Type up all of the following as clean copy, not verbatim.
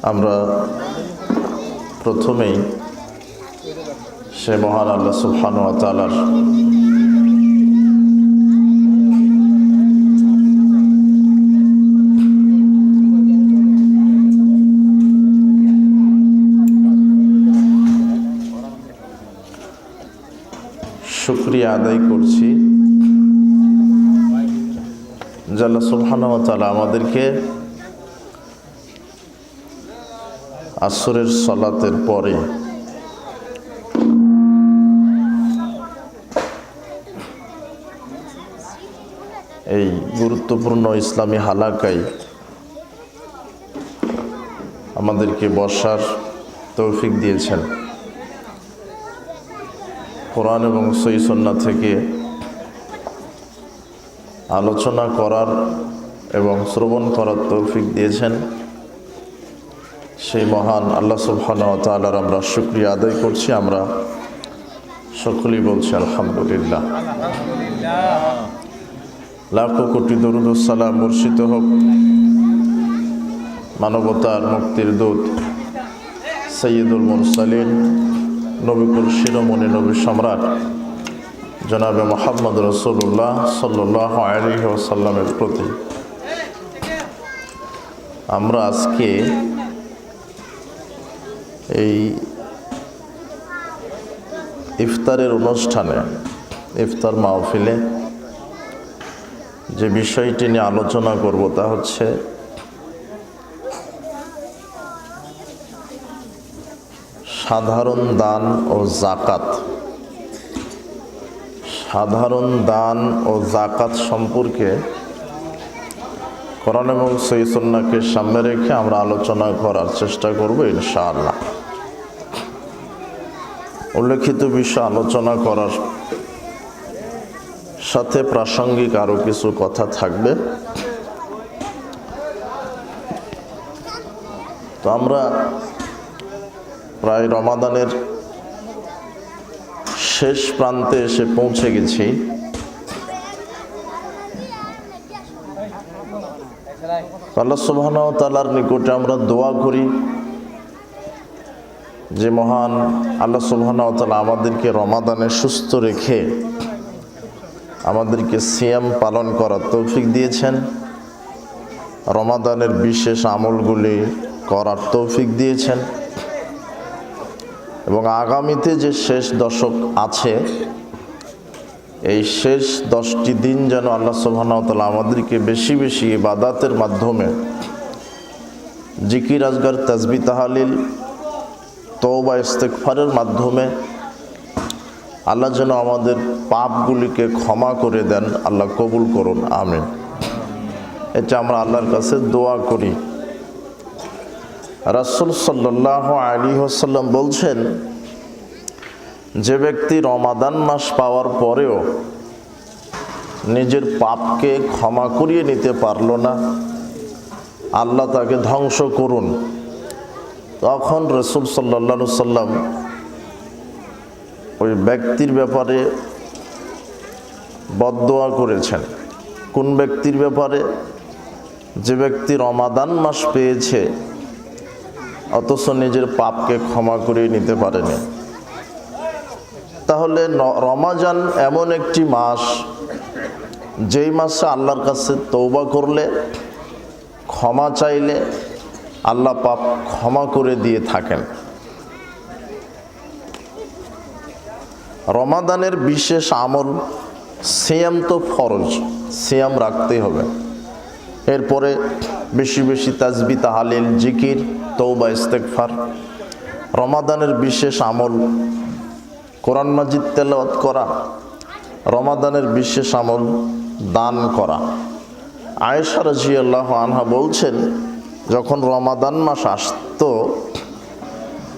আমরা প্রথমেই সে মহান আল্লাহ সুবহানাহু ওয়া তাআলার শুকরিয়া আদায় করছি যে আল্লাহ সুবহানাহু ওয়া তাআলা আমাদেরকে আসরের সালাতের পরে এই গুরুত্বপূর্ণ ইসলামী হালাকায় আমাদেরকে বসার তৌফিক দিয়েছেন। কোরআন এবং সহিহ সুন্নাহ থেকে আলোচনা করার এবং শ্রবণ করার তৌফিক দিয়েছেন। সেই মহান আল্লাহ সুবহানাহু ওয়া তাআলার আমরা শুকরিয়া আদায় করছি। আমরা সকলেই বলছি আলহামদুলিল্লাহ। লাখো কোটি দরুদ ও সালাম বর্ষিত হোক মানবতার মুক্তির দূত সৈয়দুল মুরসালিন নবিকুল শিরোমণি নবী সম্রাট জনাবে মুহাম্মদ রাসূলুল্লাহ সাল্লাল্লাহু আলাইহি ওয়াসাল্লামের প্রতি। আমরা আজকে এই ইফতারের অনুষ্ঠানে, ইফতার মাহফিলে যে বিষয়টি নিয়ে আলোচনা করব তা হচ্ছে সাধারণ দান ও যাকাত। সাধারণ দান ও যাকাত সম্পর্কে কোরআন এবং সহিহ সুন্নাহকে সামনে রেখে আমরা আলোচনা করার চেষ্টা করব ইনশাআল্লাহ। উল্লেখিত বিষয় আলোচনা করার সাথে প্রাসঙ্গিক আরও কিছু কথা থাকবে। তো আমরা প্রায় রমাদানের শেষ প্রান্তে এসে পৌঁছে গেছি। আল্লাহ সুবহানাহু ওয়া তাআলার নিকটে আমরা দোয়া করি যে মহান আল্লাহ সুবহানাহু ওয়া তাআলা আমাদেরকে রমাদানে সুস্থ রেখে আমাদেরকে সিয়াম পালন করার তৌফিক দিয়েছেন, রমাদানের বিশেষ আমলগুলি করার তৌফিক দিয়েছেন এবং আগামীতে যে শেষ দশক আছে এই শেষ 10টি দিন যেন আল্লাহ সুবহানাহু ওয়া তাআলা আমাদেরকে বেশি বেশি ইবাদতের মাধ্যমে জিকির আজগার তাসবিহ তাহলিল তওবা ইস্তেগফারের মাধ্যমে আল্লাহ যেন আমাদের পাপগুলিকে ক্ষমা করে দেন। আল্লাহ কবুল করুন, আমিন। এটা আমরা আল্লাহর কাছে দোয়া করি। রাসূল সাল্লাল্লাহু আলাইহি ওয়াসাল্লাম বলছেন, যে ব্যক্তি রমাদান মাস পাওয়ার পরেও নিজের পাপকে ক্ষমা করিয়ে নিতে পারল না, আল্লাহ তাকে ধ্বংস করুন। তখন রাসূল সাল্লাল্লাহু আলাইহি ওয়াসাল্লাম ওই ব্যক্তির ব্যাপারে বদদোয়া করেছেন। কোন ব্যক্তির ব্যাপারে? যে ব্যক্তি রমাদান মাস পেয়েছে অথচ নিজের পাপকে ক্ষমা করিয়ে নিতে পারেনি। তাহলে রমাজান এমন একটি মাস যেই মাসে আল্লাহর কাছে তওবা করলে, ক্ষমা চাইলে আল্লাহ পাপ ক্ষমা করে দিয়ে থাকেন। রমাদানের বিশেষ আমল সিয়াম তো ফরজ, সিয়াম রাখতেই হবে। এরপরে বেশি বেশি তাসবিহ তাহলিল জিকির তওবা ইস্তেগফার। রমাদানের বিশেষ আমল কোরআন মাজিদ তেলাওয়াত করা। রমাদানের বিশেষ আমল দান করা। আয়েশা রাদিয়াল্লাহু আনহা বলছেন, যখন রমাদান মাস আসতো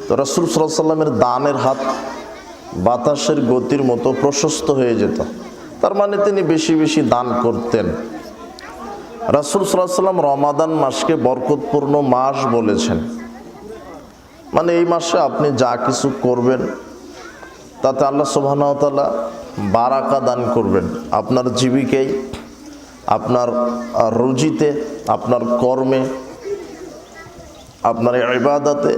তো রাসূল সাল্লাল্লাহু আলাইহি ওয়াসাল্লামের দানের হাত বাতাসের গতির মতো প্রশস্ত হয়ে যেত। তার মানে তিনি বেশি বেশি দান করতেন। রাসূল সাল্লাল্লাহু আলাইহি ওয়াসাল্লাম রমাদান মাসকে বরকতপূর্ণ মাস বলেছেন। মানে এই মাসে আপনি যা কিছু করবেন তাতে আল্লাহ সুবহানাহু ওয়া তাআলা বারাকা দান করবেন। আপনার জীবিকায়, আপনার রুজিতে, আপনার কর্মে, আপনার এই ইবাদতে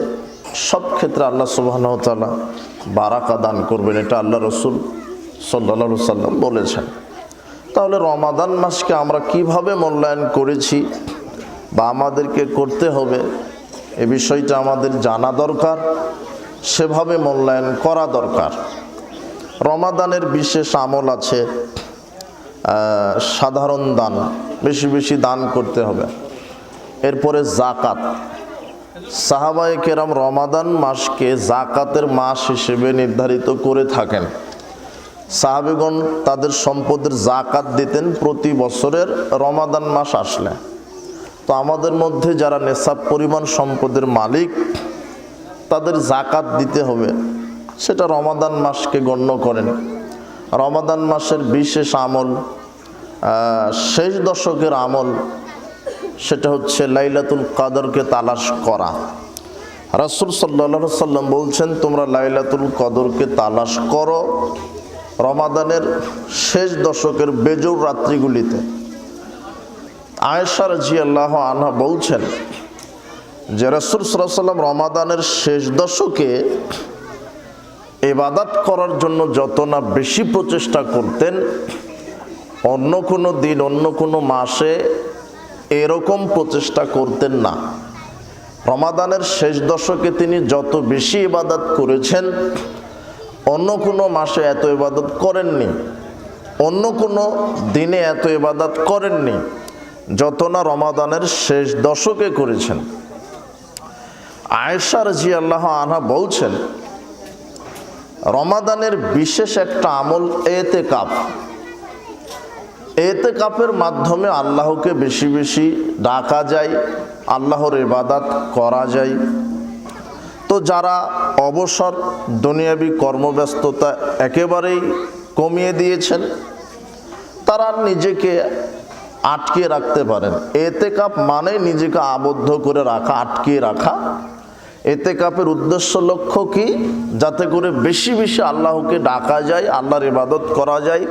সব ক্ষেত্রে আল্লাহ সুবহানাহু ওয়া তাআলা বারাকা দান করবেন, এটা আল্লাহ রসুল সাল্লাল্লাহু আলাইহি সাল্লাম বলেছেন। তাহলে রমাদান মাসকে আমরা কিভাবে মূল্যায়ন করেছি বা আমাদেরকে করতে হবে, এ বিষয়টা আমাদের জানা দরকার, সেভাবে মূল্যায়ন করা দরকার। রমাদানের বিশেষ আমল আছে, সাধারণ দান, বেশি বেশি দান করতে হবে। এরপরে জাকাত, সাহাবায়ে কেরাম রমাদান মাসকে জাকাতের মাস হিসেবে নির্ধারিত করে থাকেন। সাহাবেগণ তাদের সম্পদের জাকাত দিতেন প্রতি বছরের রমাদান মাস আসলে। তো আমাদের মধ্যে যারা নেশাব পরিমাণ সম্পদের মালিক, তাদের জাকাত দিতে হবে, সেটা রমাদান মাসকে গণ্য করেন। রমাদান মাসের বিশেষ আমল, শেষ দশকের আমল, সেটা হচ্ছে লাইলাতুল কদরকে তালাশ করা। রাসূল সাল্লাল্লাহু আলাইহি সাল্লাম বলছেন, তোমরা লাইলাতুল কদরকে তালাশ করো রমাদানের শেষ দশকের বেজোর রাত্রিগুলিতে। আয়েশা রাদিয়াল্লাহু আনহা বলছেন যে রাসূল সাল্লাল্লাহু আলাইহি সাল্লাম রমাদানের শেষ দশকে ইবাদত করার জন্য যত না বেশি প্রচেষ্টা করতেন, অন্য কোনো দিন অন্য কোনো মাসে এরকম প্রচেষ্টা করতেন না। রমাদানের শেষ দশকে তিনি যত বেশি ইবাদত করেছেন, অন্য কোনো মাসে এত ইবাদত করেননি, অন্য কোনো দিনে এত ইবাদত করেননি যত না রমাদানের শেষ দশকে করেছেন। আয়েশা রাদিয়াল্লাহু আনহা বলছেন, রমাদানের বিশেষ একটা আমল এতেকাফ। এতেকাফের মাধ্যমে আল্লাহকে বেশি বেশি ডাকা যায়, আল্লাহর ইবাদত করা যায়। তো যারা অবসর দুনিয়াবি কর্মব্যস্ততা একেবারেই কমিয়ে দিয়েছেন, তারা নিজেকে আটকে রাখতে পারেন। এতেকাফ মানে নিজেকে আবদ্ধ করে রাখা, আটকে রাখা। এতেকাফের উদ্দেশ্য লক্ষ্য কি? যাতে করে বেশি বেশি আল্লাহকে ডাকা যায়, আল্লাহর ইবাদত করা যায়,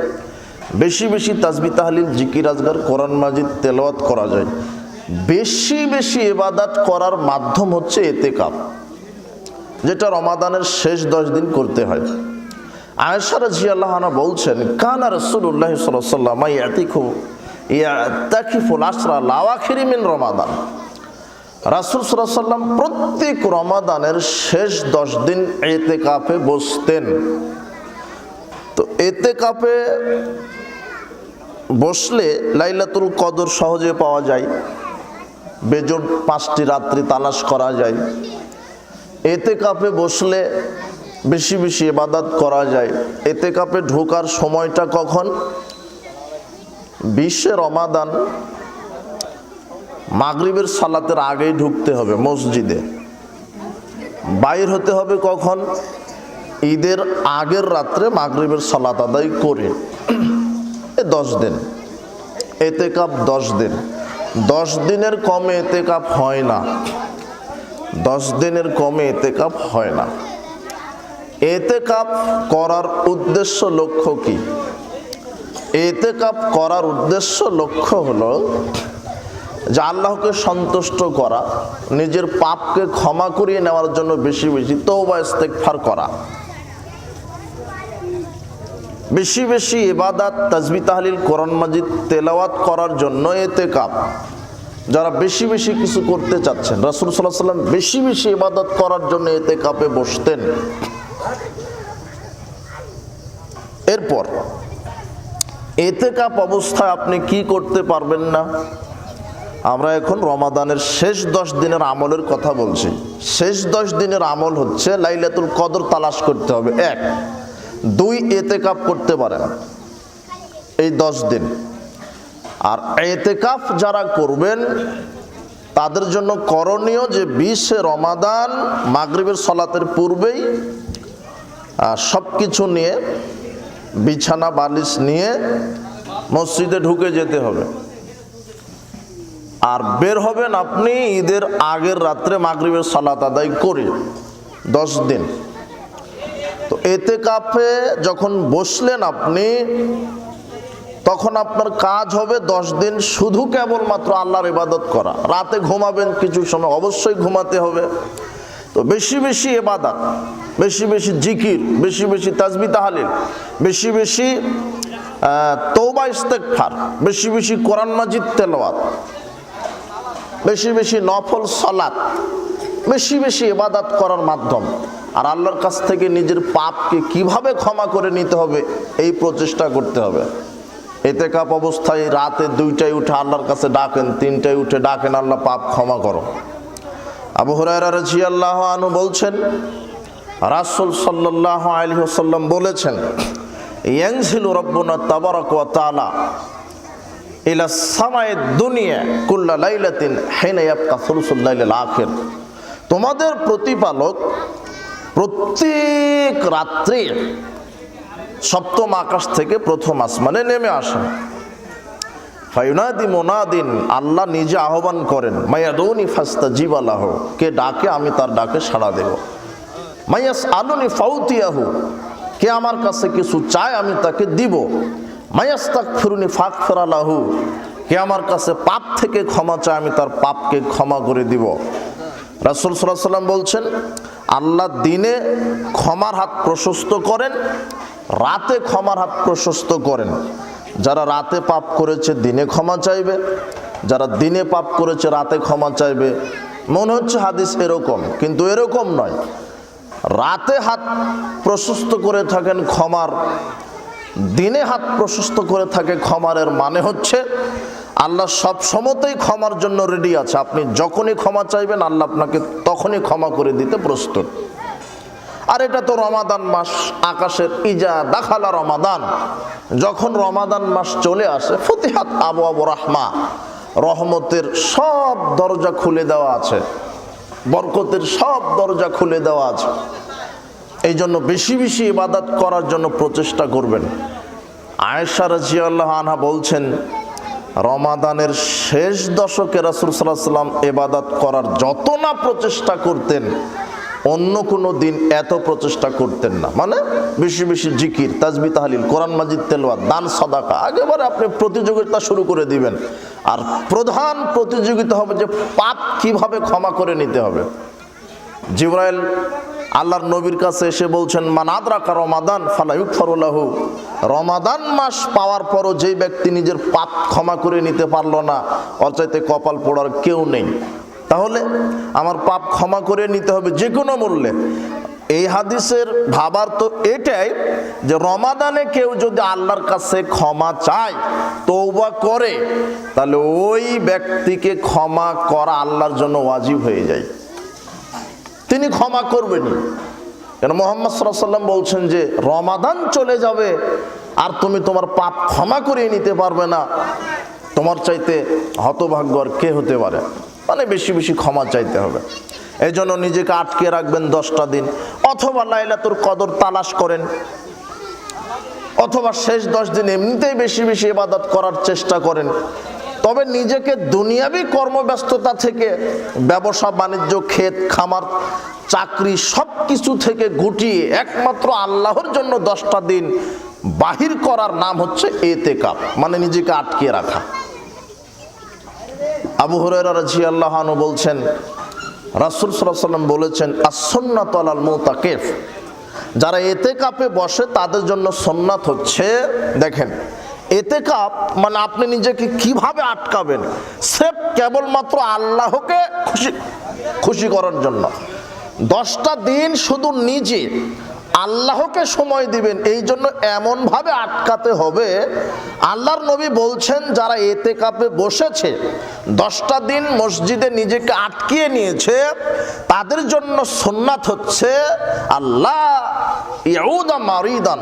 বেশি বেশি তাসবিহ তাহলিল জিকির আজগার কোরআন মাজিদ তেলাওয়াত করা যায়। বেশি বেশি ইবাদত করার মাধ্যম হচ্ছে এতেকাফ, যেটা রমাদানের শেষ 10 দিন করতে হয়। আয়েশা রাদিয়াল্লাহু আনহা বলছেন, কানা রাসূলুল্লাহ সাল্লাল্লাহু আলাইহি ওয়াসাল্লাম ইয়াতাকিফুল আশরাল আওয়াখির মিন রমাদান। রাসূল সাল্লাল্লাহু আলাইহি ওয়াসাল্লাম প্রত্যেক রমাদানের শেষ 10 দিন ইতিকাফে বসতেন। তো ইতিকাফে বসলে লাইলাতুল কদর সহজে পাওয়া যায়, বেজোড় 5টি রাত্রি তালাশ করা যায়। ইতিকাফে বসলে বেশি বেশি ইবাদত করা যায়। ইতিকাফে ঢোকার সময়টা কখন? 20 রমাদান মাগরিবের সালাতের আগেই ঢুকতে হবে মসজিদে। বাইর হতে হবে কখন? ঈদের আগের রাত্রে মাগরিবের সালাত আদায় করে। 10 দিন ইতিকাফ, 10 দিন। 10 দিনের কমে ইতিকাফ হয় না, 10 দিনের কমে ইতিকাফ হয় না। ইতিকাফ করার উদ্দেশ্য লক্ষ্য কি? ইতিকাফ করার উদ্দেশ্য লক্ষ্য হলো যে আল্লাহকে সন্তুষ্ট করা, নিজের পাপকে ক্ষমা করিয়ে নেওয়ার জন্য বেশি বেশি তওবা ইস্তেগফার করা, বেশি বেশি ইবাদত তাসবিহ তাহলিল কোরআন মাজিদ তেলাওয়াত করার জন্য ইতিকাফ। যারা বেশি বেশি কিছু করতে চাচ্ছেন, রাসূল সাল্লাল্লাহু আলাইহি ওয়াসাল্লাম বেশি বেশি ইবাদত করার জন্য ইতিকাফে বসতেন। এরপর ইতিকাফ অবস্থায় আপনি কি করতে পারবেন না? আমরা এখন রমাদানের শেষ 10 দিনের আমলের কথা বলছি। শেষ 10 দিনের আমল হচ্ছে লাইলাতুল কদর তালাশ করতে হবে। 1, 2 ইতিকাফ করতে পারেন এই 10 দিন। আর ইতিকাফ যারা করবেন তাদের জন্য করণীয় যে 20 রমাদান মাগরিবের সালাতের পূর্বেই সব কিছু নিয়ে, বিছানা বালিশ নিয়ে মসজিদে ঢুকে যেতে হবে। আর বের হবেন আপনি ঈদের আগের রাত্রে মাগরিবের সালাত আদায় করে। 10 দিন। তো ইতিকাফে যখন বসলেন আপনি, তখন আপনার কাজ হবে 10 দিন শুধু কেবলমাত্র আল্লাহর ইবাদত করা। রাতে ঘুমাবেন কিছু সময়, অবশ্যই ঘুমাতে হবে। তো বেশি বেশি ইবাদত, বেশি বেশি জিকির, বেশি বেশি তাসবিহ তাহলিল, বেশি বেশি তওবা ইস্তেগফার, বেশি বেশি কোরআন মাজিদ তেলাওয়াত, বেশি বেশি নফল সালাত, বেশি বেশি ইবাদত করার মাধ্যম আর আল্লাহর কাছ থেকে নিজের পাপকে কিভাবে ক্ষমা করে নিতে হবে এই প্রচেষ্টা করতে হবে। ইতিকাফ অবস্থায় রাতে 2টায় উঠে আল্লাহর কাছে ডাকেন, 3টায় উঠে ডাকেন, আল্লাহ পাপ ক্ষমা করো। আবু হুরায়রা রাদিয়াল্লাহু আনহু বলছেন, রাসূল সাল্লাল্লাহু আলাইহি ওয়াসাল্লাম বলেছেন, ইয়ানজিলু রাব্বুনা তাবারাকা ওয়া তাআলা ইলা সামায়ে দুনিয়া কুল্লা লাইলাতিন হিনা ইয়াবকা সুলুসুল লাইলিল আখির। তোমাদের প্রতিপালক প্রত্যেক রাত্রে সপ্তম আকাশ থেকে প্রথম আসমানে নেমে আসেন। ফায়ুনাদি মুনাদিন, আল্লাহ নিজে আহ্বান করেন, মায়াদুনি ফাস্তাজিব লাহু, কে ডাকে আমি তার ডাকে সাড়া দেব। মায়াসআলুনি ফাউতিয়াহু, কে আমার কাছে কিছু চায় আমি তাকে দিব। মায়াস্তাগফিরুনি ফাগফিরা লাহু, কে আমার কাছে পাপ থেকে ক্ষমা চায় আমি তার পাপকে ক্ষমা করে দিব। রাসূল সাল্লাল্লাহু আলাইহি ওয়াসাল্লাম বলছেন, আল্লাহ দিনে ক্ষমার হাত প্রশস্ত করেন, রাতে ক্ষমার হাত প্রশস্ত করেন। যারা রাতে পাপ করেছে দিনে ক্ষমা চাইবে, যারা দিনে পাপ করেছে রাতে ক্ষমা চাইবে। মনে হচ্ছে হাদিস এরকম, কিন্তু এরকম নয়। রাতে হাত প্রশস্ত করে থাকেন ক্ষমার, দিনে হাত প্রশস্ত করে থাকে ক্ষমার। এর মানে হচ্ছে আল্লাহ সব সময়তেই ক্ষমার জন্য রেডি আছে। আপনি যখনই ক্ষমা চাইবেন আল্লাহ আপনাকে তখনই ক্ষমা করে দিতে প্রস্তুত। আর এটা তো রমাদান মাস, আকাশের ইজা দাখালা রমাদান, যখন রমাদান মাস চলে আসে ফুতিহাত আবওয়াবুর রাহমা, রহমতের সব দরজা খুলে দেওয়া আছে, বরকতের সব দরজা খুলে দেওয়া আছে। এই জন্য বেশি বেশি ইবাদত করার জন্য প্রচেষ্টা করবেন। আয়েশা রাদিয়াল্লাহু আনহা বলছেন, রমাদানের শেষ দশকে রাসূল সাল্লাল্লাহু আলাইহি ওয়াসাল্লাম ইবাদত করার যত না প্রচেষ্টা করতেন, অন্য কোনো দিন এত প্রচেষ্টা করতেন না। মানে বেশি বেশি জিকির, তাসবিহ তাহলিল, কোরআন মাজিদ তেলাওয়াত, দান সাদাকা, একেবারে আপনি প্রতিযোগিতা শুরু করে দিবেন। আর প্রধান প্রতিযোগিতা হবে যে পাপ কিভাবে ক্ষমা করে নিতে হবে। জিবরাইল আল্লাহর নবীর কাছে এসে বলছেন, মান আদরাকা রমাদান ফালা ইগফারু লাহু, রমাদান মাস পাওয়ার পরও যেই ব্যক্তি নিজের পাপ ক্ষমা করে নিতে পারলো না, ওর চাইতে কপাল পোড়ার কেউ নেই। তাহলে আমার পাপ ক্ষমা করে নিতে হবে যে কোনো মূল্যে। এই হাদিসের ভাবার তো এটাই যে রমাদানে কেউ যদি আল্লাহর কাছে ক্ষমা চায়, তওবা করে, তাহলে ওই ব্যক্তিকে ক্ষমা করা আল্লাহর জন্য ওয়াজিব হয়ে যায়, তিনি ক্ষমা করবেনই। কেন মুহাম্মদ সাল্লাল্লাহু আলাইহি ওয়াসাল্লাম বলছেন যে রমাদান চলে যাবে আর তুমি তোমার পাপ ক্ষমা করিয়ে নিতে পারবে না, তোমার চাইতে হতভাগ্য আর কে হতে পারে। মানে বেশি বেশি ক্ষমা চাইতে হবে। এই জন্য নিজেকে আটকে রাখবেন 10টা দিন, অথবা লাইলাতুল কদর তালাশ করেন, অথবা শেষ 10 দিন এমনিতেই বেশি বেশি ইবাদত করার চেষ্টা করেন। তবে নিজেকে দুনিয়াবী কর্মব্যস্ততা থেকে, ব্যবসা বাণিজ্য, ক্ষেত খামার, চাকরি সব কিছু থেকে গুটিয়ে একমাত্র আল্লাহর জন্য 10টা দিন বাহির করার নাম হচ্ছে ইতিকাফ, মানে নিজেকে আটকে রাখা। আবু হুরায়রা রাদিয়াল্লাহু আনহু বলছেন, রাসূল সাল্লাল্লাহু আলাইহি ওয়াসাল্লাম বলেছেন, আস-সুন্নাতু আলাল মুতাকিফ, যারা ইতিকাফে বসে তাদের জন্য সুন্নাত হচ্ছে, দেখেন ইতিকাফ মানে আপনি নিজেকে কিভাবে আটকাবেন, স্রেফ কেবলমাত্র আল্লাহকে খুশি করার জন্য। 10টা দিন শুধু নিজে আল্লাহকে সময় দিবেন, এই জন্য এমনভাবে আটকাতে হবে। আল্লাহর নবী বলছেন, যারা ইতিকাফে বসেছে 10টা দিন মসজিদে নিজেকে আটকিয়ে নিয়েছে, তাদের জন্য সুন্নাত হচ্ছে আল্লাহ ইয়াউদা মারিদান,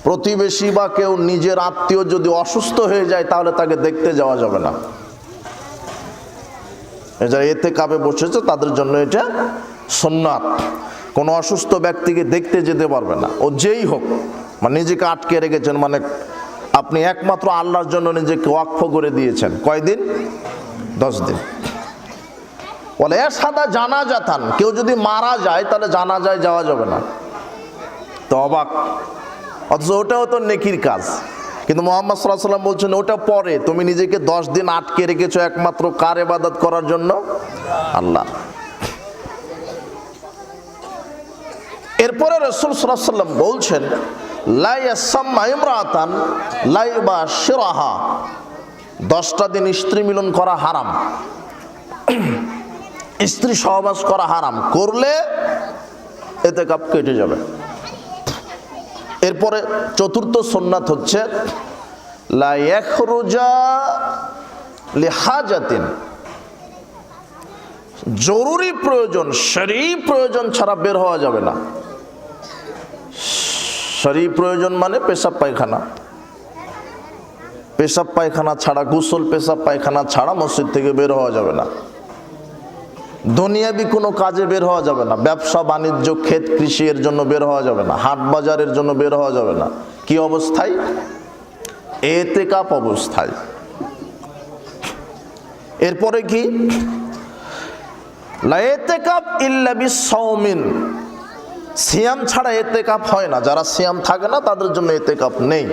প্রতিবেশী বা কেউ নিজের আত্মীয় যদি অসুস্থ হয়ে যায় তাহলে তাকে দেখতে যাওয়া যাবে না। যারা ইতিকাফে বসেছে তাদের জন্য এটা সুন্নাত। কোনো অসুস্থ ব্যক্তিকে দেখতে যেতে পারবে না, ও যেই হোক, মানে নিজেকে আটকে রেখেছেন, মানে আপনি একমাত্র আল্লাহর জন্য নিজেকে ওয়াকফ করে দিয়েছেন। কয়দিন? 10 দিন। বলে সাদা জানাজাতান, কেউ যদি মারা যায় তাহলে জানাজায় যাওয়া যাবে না। তো অবাক, অথচ ওটাও তো নেকির কাজ। কিন্তু মুহাম্মদ সাল্লাল্লাহু আলাইহি ওয়াসাল্লাম বলছেন ওটা পরে, তুমি নিজেকে 10 দিন আটকে রেখেছো একমাত্র কার ইবাদত করার জন্য? আল্লাহ। এরপরে রাসূল সাল্লাল্লাহু আলাইহি ওয়াসাল্লাম বলছেন লা ইয়াসাম্মা ইমরাতান লা ইবাশিরাহা, 10টা দিন স্ত্রী মিলন করা হারাম, স্ত্রী সহবাস করা হারাম, করলে ইতিকাফ কেটে যাবে। এরপরে চতুর্থ সুন্নাত হচ্ছে লা ইয়াখরুজা লিহাজাতিন, জরুরি প্রয়োজন শরঈ প্রয়োজন ছাড়া বের হওয়া যাবে না। শরঈ প্রয়োজন মানে পেশাব পায়খানা, পেশাব পায়খানা ছাড়া, গোসল পেশাব পায়খানা ছাড়া মসজিদ থেকে বের হওয়া যাবে না। দুনিয়াবি কোনো কাজে বের হওয়া যাবে না, ব্যবসা বাণিজ্য ক্ষেত কৃষি এর জন্য বের হওয়া যাবে না, হাট বাজারের জন্য বের হওয়া যাবে না। কি অবস্থায়? ইতিকাফ অবস্থায়। এরপরে কি? লা ইতিকাফ ইল্লা বিসাওমিন, সিয়াম ছাড়া ইতিকাফ হয় না। যারা সিয়াম থাকে না তাদের জন্য ইতিকাফ নেই।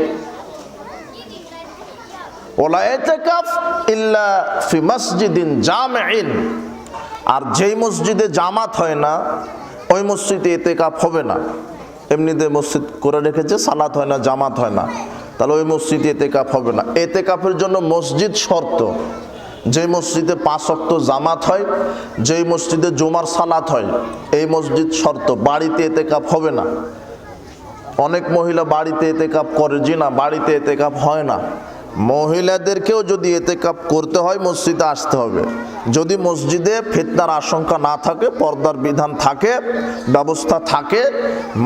ওয়ালা ইতিকাফ ইল্লা ফি মসজিদিন জামিইন, আর যেই মসজিদে জামাত হয় না ওই মসজিদে ইতিকাফ হবে না। এমনিতে মসজিদ করে রেখেছে, সালাত হয় না, জামাত হয় না, তাহলে ওই মসজিদে ইতিকাফ হবে না। ইতিকাফের জন্য মসজিদ শর্ত, যে মসজিদে 5 ওয়াক্ত জামাত হয়, যেই মসজিদে জুমার সালাত হয়, এই মসজিদ শর্ত। বাড়িতে ইতিকাফ হবে না। অনেক মহিলা বাড়িতে ইতিকাফ করে, জি না, বাড়িতে ইতিকাফ হয় না। মহিলাদেরকেও যদি ইতিকাফ করতে হয় মসজিদে আসতে হবে। যদি মসজিদে ফিতনার আশঙ্কা না থাকে, পর্দার বিধান থাকে, ব্যবস্থা থাকে,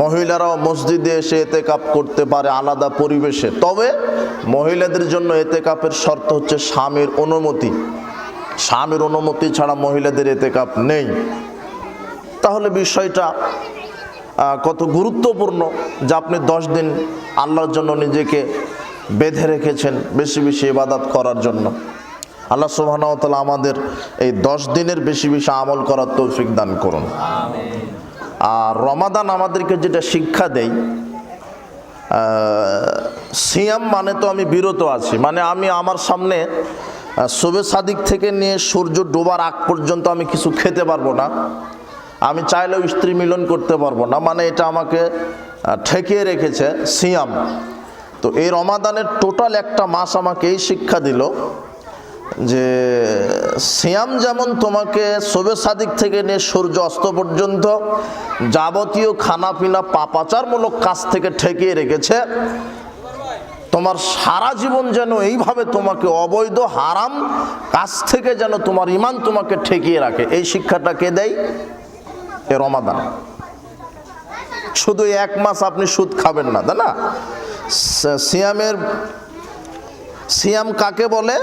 মহিলারাও মসজিদে এসে ইতিকাফ করতে পারে আলাদা পরিবেশে। তবে মহিলাদের জন্য ইতিকাফের শর্ত হচ্ছে স্বামীর অনুমতি। স্বামীর অনুমতি ছাড়া মহিলাদের ইতিকাফ নেই। তাহলে বিষয়টা কত গুরুত্বপূর্ণ যে আপনি 10 দিন আল্লাহর জন্য নিজেকে বেঁধে রেখেছেন বেশি বেশি ইবাদত করার জন্য। আল্লাহ সুবহানাহু ওয়া তাআলা আমাদের এই 10 দিনের বেশি বেশি আমল করার তৌফিক দান করুন। আর রমাদান আমাদেরকে যেটা শিক্ষা দেয়, সিয়াম মানে তো আমি বিরত আছি, মানে আমি আমার সামনে শুবে সাদিক থেকে নিয়ে সূর্য ডোবার আগ পর্যন্ত আমি কিছু খেতে পারবো না, আমি চাইলেও স্ত্রী মিলন করতে পারবো না, মানে এটা আমাকে ঠেকিয়ে রেখেছে সিয়াম। তো এই রমাদানের টোটাল একটা মাস আমাকে এই শিক্ষা দিল যে সিয়াম যেমন তোমাকে শবে সাদিক থেকে নিয়ে সূর্য অস্ত পর্যন্ত যাবতীয় খানাপিনা পাপাচারমূলক কাজ থেকে ঠেকিয়ে রেখেছে, তোমার সারা জীবন যেন এইভাবে তোমাকে অবৈধ হারাম কাজ থেকে যেন তোমার ঈমান তোমাকে ঠেকিয়ে রাখে। এই শিক্ষাটা কে দেয়? এ রমাদান। শুধু 1 মাস আপনি সুদ খাবেন না, তাই না? সিয়াম কাকে বলে?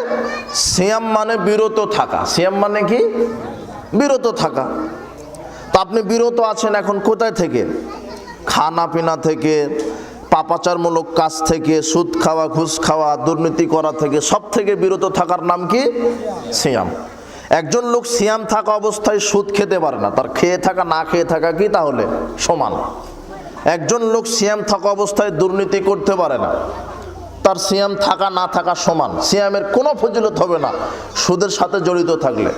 সিয়াম মানে বিরত থাকা। সিয়াম মানে কি? বিরত থাকা। তো আপনি বিরত আছেন এখন কোথায় থেকে? খানা পিনা থেকে, পাপাচারমূলক কাজ থেকে, সুদ খাওয়া, ঘুষ খাওয়া, দুর্নীতি করা থেকে, সব থেকে বিরত থাকার নাম কি? সিয়াম। একজন লোক সিয়াম থাকা অবস্থায় সুদ খেতে পারে না, তার খেয়ে থাকা না খেয়ে থাকা কি তাহলে সমান? একজন লোক সিয়াম থাকা অবস্থায় দুর্নীতি করতে পারে না, তার সিয়াম থাকা না থাকা সমান। সিয়ামের কোনো ফজিলত হবে না সুদের সাথে জড়িত থাকলে।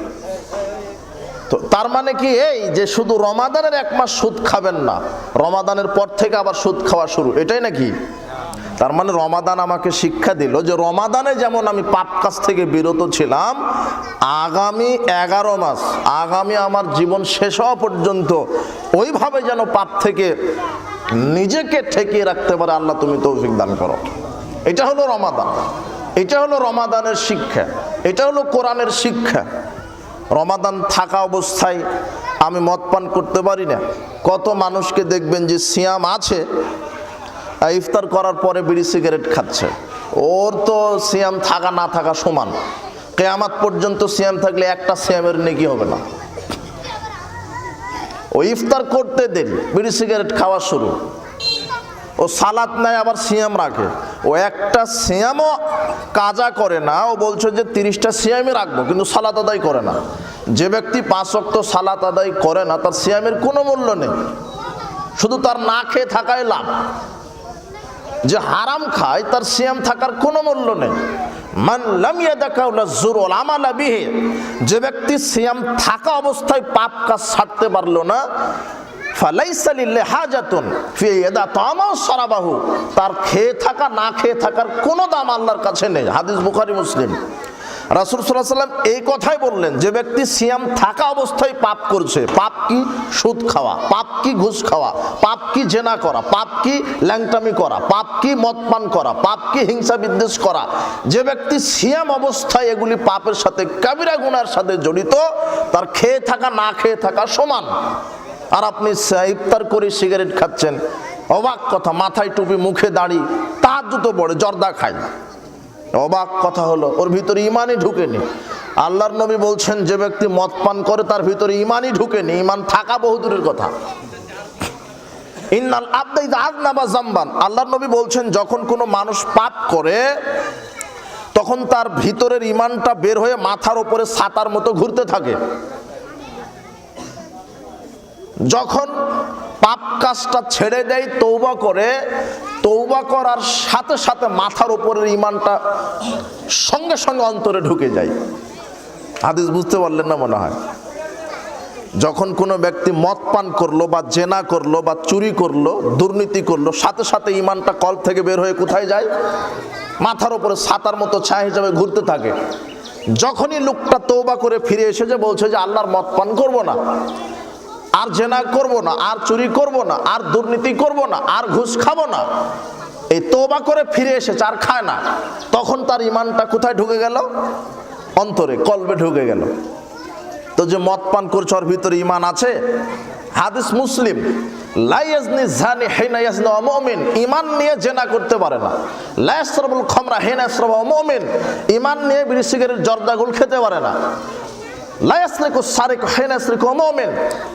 তো তার মানে কি এই যে শুধু রমাদানের 1 মাস সুদ খাবেন না, রমাদানের পর থেকে আবার সুদ খাওয়া শুরু, এটাই নাকি? তার মানে রমাদান আমাকে শিক্ষা দিল যে রমাদানে যেমন আমি পাপ কাজ থেকে বিরত ছিলাম, আগামী 11 মাস, আগামী আমার জীবন শেষ হওয়া পর্যন্ত ওইভাবে যেন পাপ থেকে নিজেকে ঠেকিয়ে রাখতে পারে আল্লাহ তুমি তৌফিক দান করো। এটা হলো রমাদান, এটা হলো রমাদানের শিক্ষা, এটা হলো কোরআনের শিক্ষা। রমাদান থাকা অবস্থায় আমি মদ পান করতে পারি না। কত মানুষকে দেখবেন যে সিয়াম আছে, ইফতার করার পরে বিড়ি সিগারেট খাচ্ছে, ওর তো সিয়াম থাকা না থাকা সমান। কিয়ামত পর্যন্ত সিয়াম থাকলে একটা সিয়ামের নেকি হবে না। ও ইফতার করতে দেরি, বিড়ি সিগারেট খাওয়া শুরু, ও সালাত নাই আবার সিয়াম রাখে, ও একটা সিয়ামও কাজা করে না, ও বলছে যে 30টা সিয়ামই রাখবো, কিন্তু সালাত আদায় করে না। যে ব্যক্তি 5 ওয়াক্ত সালাত আদায় করে না তার সিয়ামের কোনো মূল্য নেই, শুধু তার না খেয়ে থাকাই লাভ। যে হারাম খায় তার সিয়াম থাকার কোনো মূল্য নেই। মান লাম ইয়াদা কাউলা যুর ওয়াল আমালা বিহি, যে ব্যক্তি সিয়াম থাকা অবস্থায় পাপ কাজ ছাড়তে পারলো না, ফালাইসা লিল্লাহি হাজাতুন ফি ইয়াদা তামা সারাবাহু, তার খেয়ে থাকা না খেয়ে থাকার কোনো দাম আল্লাহর কাছে নেই। হাদিস বুখারী মুসলিম। রাসূল সাল্লাল্লাহু আলাইহি ওয়াসাল্লাম এই কথাই বললেন, যে ব্যক্তি সিয়াম থাকা অবস্থায় পাপ করছে, পাপ কি সুদ খাওয়া, পাপ কি ঘুষ খাওয়া, পাপ কি জেনা করা, পাপ কি ল্যাংটামি করা, পাপ কি মদ পান করা, পাপ কি হিংসা বিদ্বেষ করা, যে ব্যক্তি সিয়াম অবস্থায় এগুলি পাপের সাথে কাবিরা গুনার সাথে জড়িত, তার খেয়ে থাকা না খেয়ে থাকা সমান। আর আপনি ইফতার করে সিগারেট খাচ্ছেন, অবাক কথা, মাথায় টুপি মুখে দাড়ি, তাহাজ্জুদও পড়ে, জর্দা খায়, অবাক কথা হলো, ওর ভিতরে ইমানই ঢুকেনি। আল্লাহর নবী বলছেন যে ব্যক্তি মদ পান করে তার ভিতরে ইমানই ঢুকেনি, ইমান থাকা বহুদূরের কথা। ইন্নাল আবদা ইযা আযনাবা যামবান, আল্লাহর নবী বলছেন যখন কোনো মানুষ পাপ করে তখন তার ভিতরের ইমানটা বের হয়ে মাথার উপরে ছাতার মতো ঘুরতে থাকে। যখন পাপ কাজটা ছেড়ে দেয়, তওবা করে, তওবা করার সাথে সাথে মাথার উপরের ইমানটা সঙ্গে সঙ্গে অন্তরে ঢুকে যায়। হাদিস বুঝতে পারলেন না মনে হয়? যখন কোনো ব্যক্তি মদ পান করলো বা জেনা করলো বা চুরি করলো, দুর্নীতি করলো, সাথে সাথে ইমানটা কল থেকে বের হয়ে কোথায় যায়? মাথার উপরে ছাতার মতো ছায়া হিসাবে ঘুরতে থাকে। যখনই লোকটা তওবা করে ফিরে এসেছে, বলছে যে আল্লাহর মদ পান করবো না, আর জেনা করব না, আর চুরি করব না, আর দুর্নীতি করব না, আর ঘুষ খাবো না, এই তওবা করে ফিরে এসেছে, আর খায় না, তখন তার ইমানটা কোথায় ঢুকে গেল? অন্তরে, কলবে ঢুকে গেল। তো যে মদ পান করছে ওর ভিতরে ইমান আছে? হাদিস মুসলিম, লা ইয়াজনি জানি হিনা ইয়াজনি ওয়া মুমিন, ইমান নিয়ে জেনা করতে পারে না। লা ইয়াশরাবুল খামরা হিনা ইয়াশরাবু ওয়া মুমিন, ইমান নিয়ে বিড়ি সিগারেট জর্দাগুল খেতে পারে না। লা ইয়াসরিকু সারিকু হিনা ইয়াসরিকু ওয়া মুমিন,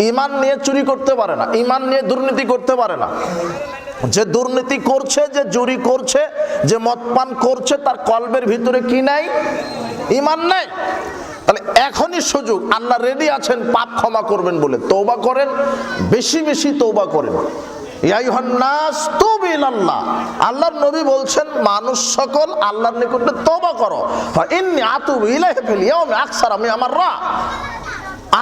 ইমান নিয়ে চুরি করতে পারে না, ইমান নিয়ে দুর্নীতি করতে পারে না। যে দুর্নীতি করছে, যে চুরি করছে, যে মদ পান করছে, তার কলবের ভিতরে কি নাই? ইমান নাই। তাহলে এখনই সুযোগ, আল্লাহ রেডি আছেন পাপ ক্ষমা করবেন বলে। তওবা করেন, বেশি বেশি তওবা করেন। ইয়া আইয়ুহান নাস তুবু ইলাল্লাহ, আল্লাহর নবী বলছেন মানুষ সকল আল্লাহর নিকটে তওবা করো। ফা ইন্নী আতুবু ইলাইহি ফিল ইয়াউমি আকসারা মিন মাররা,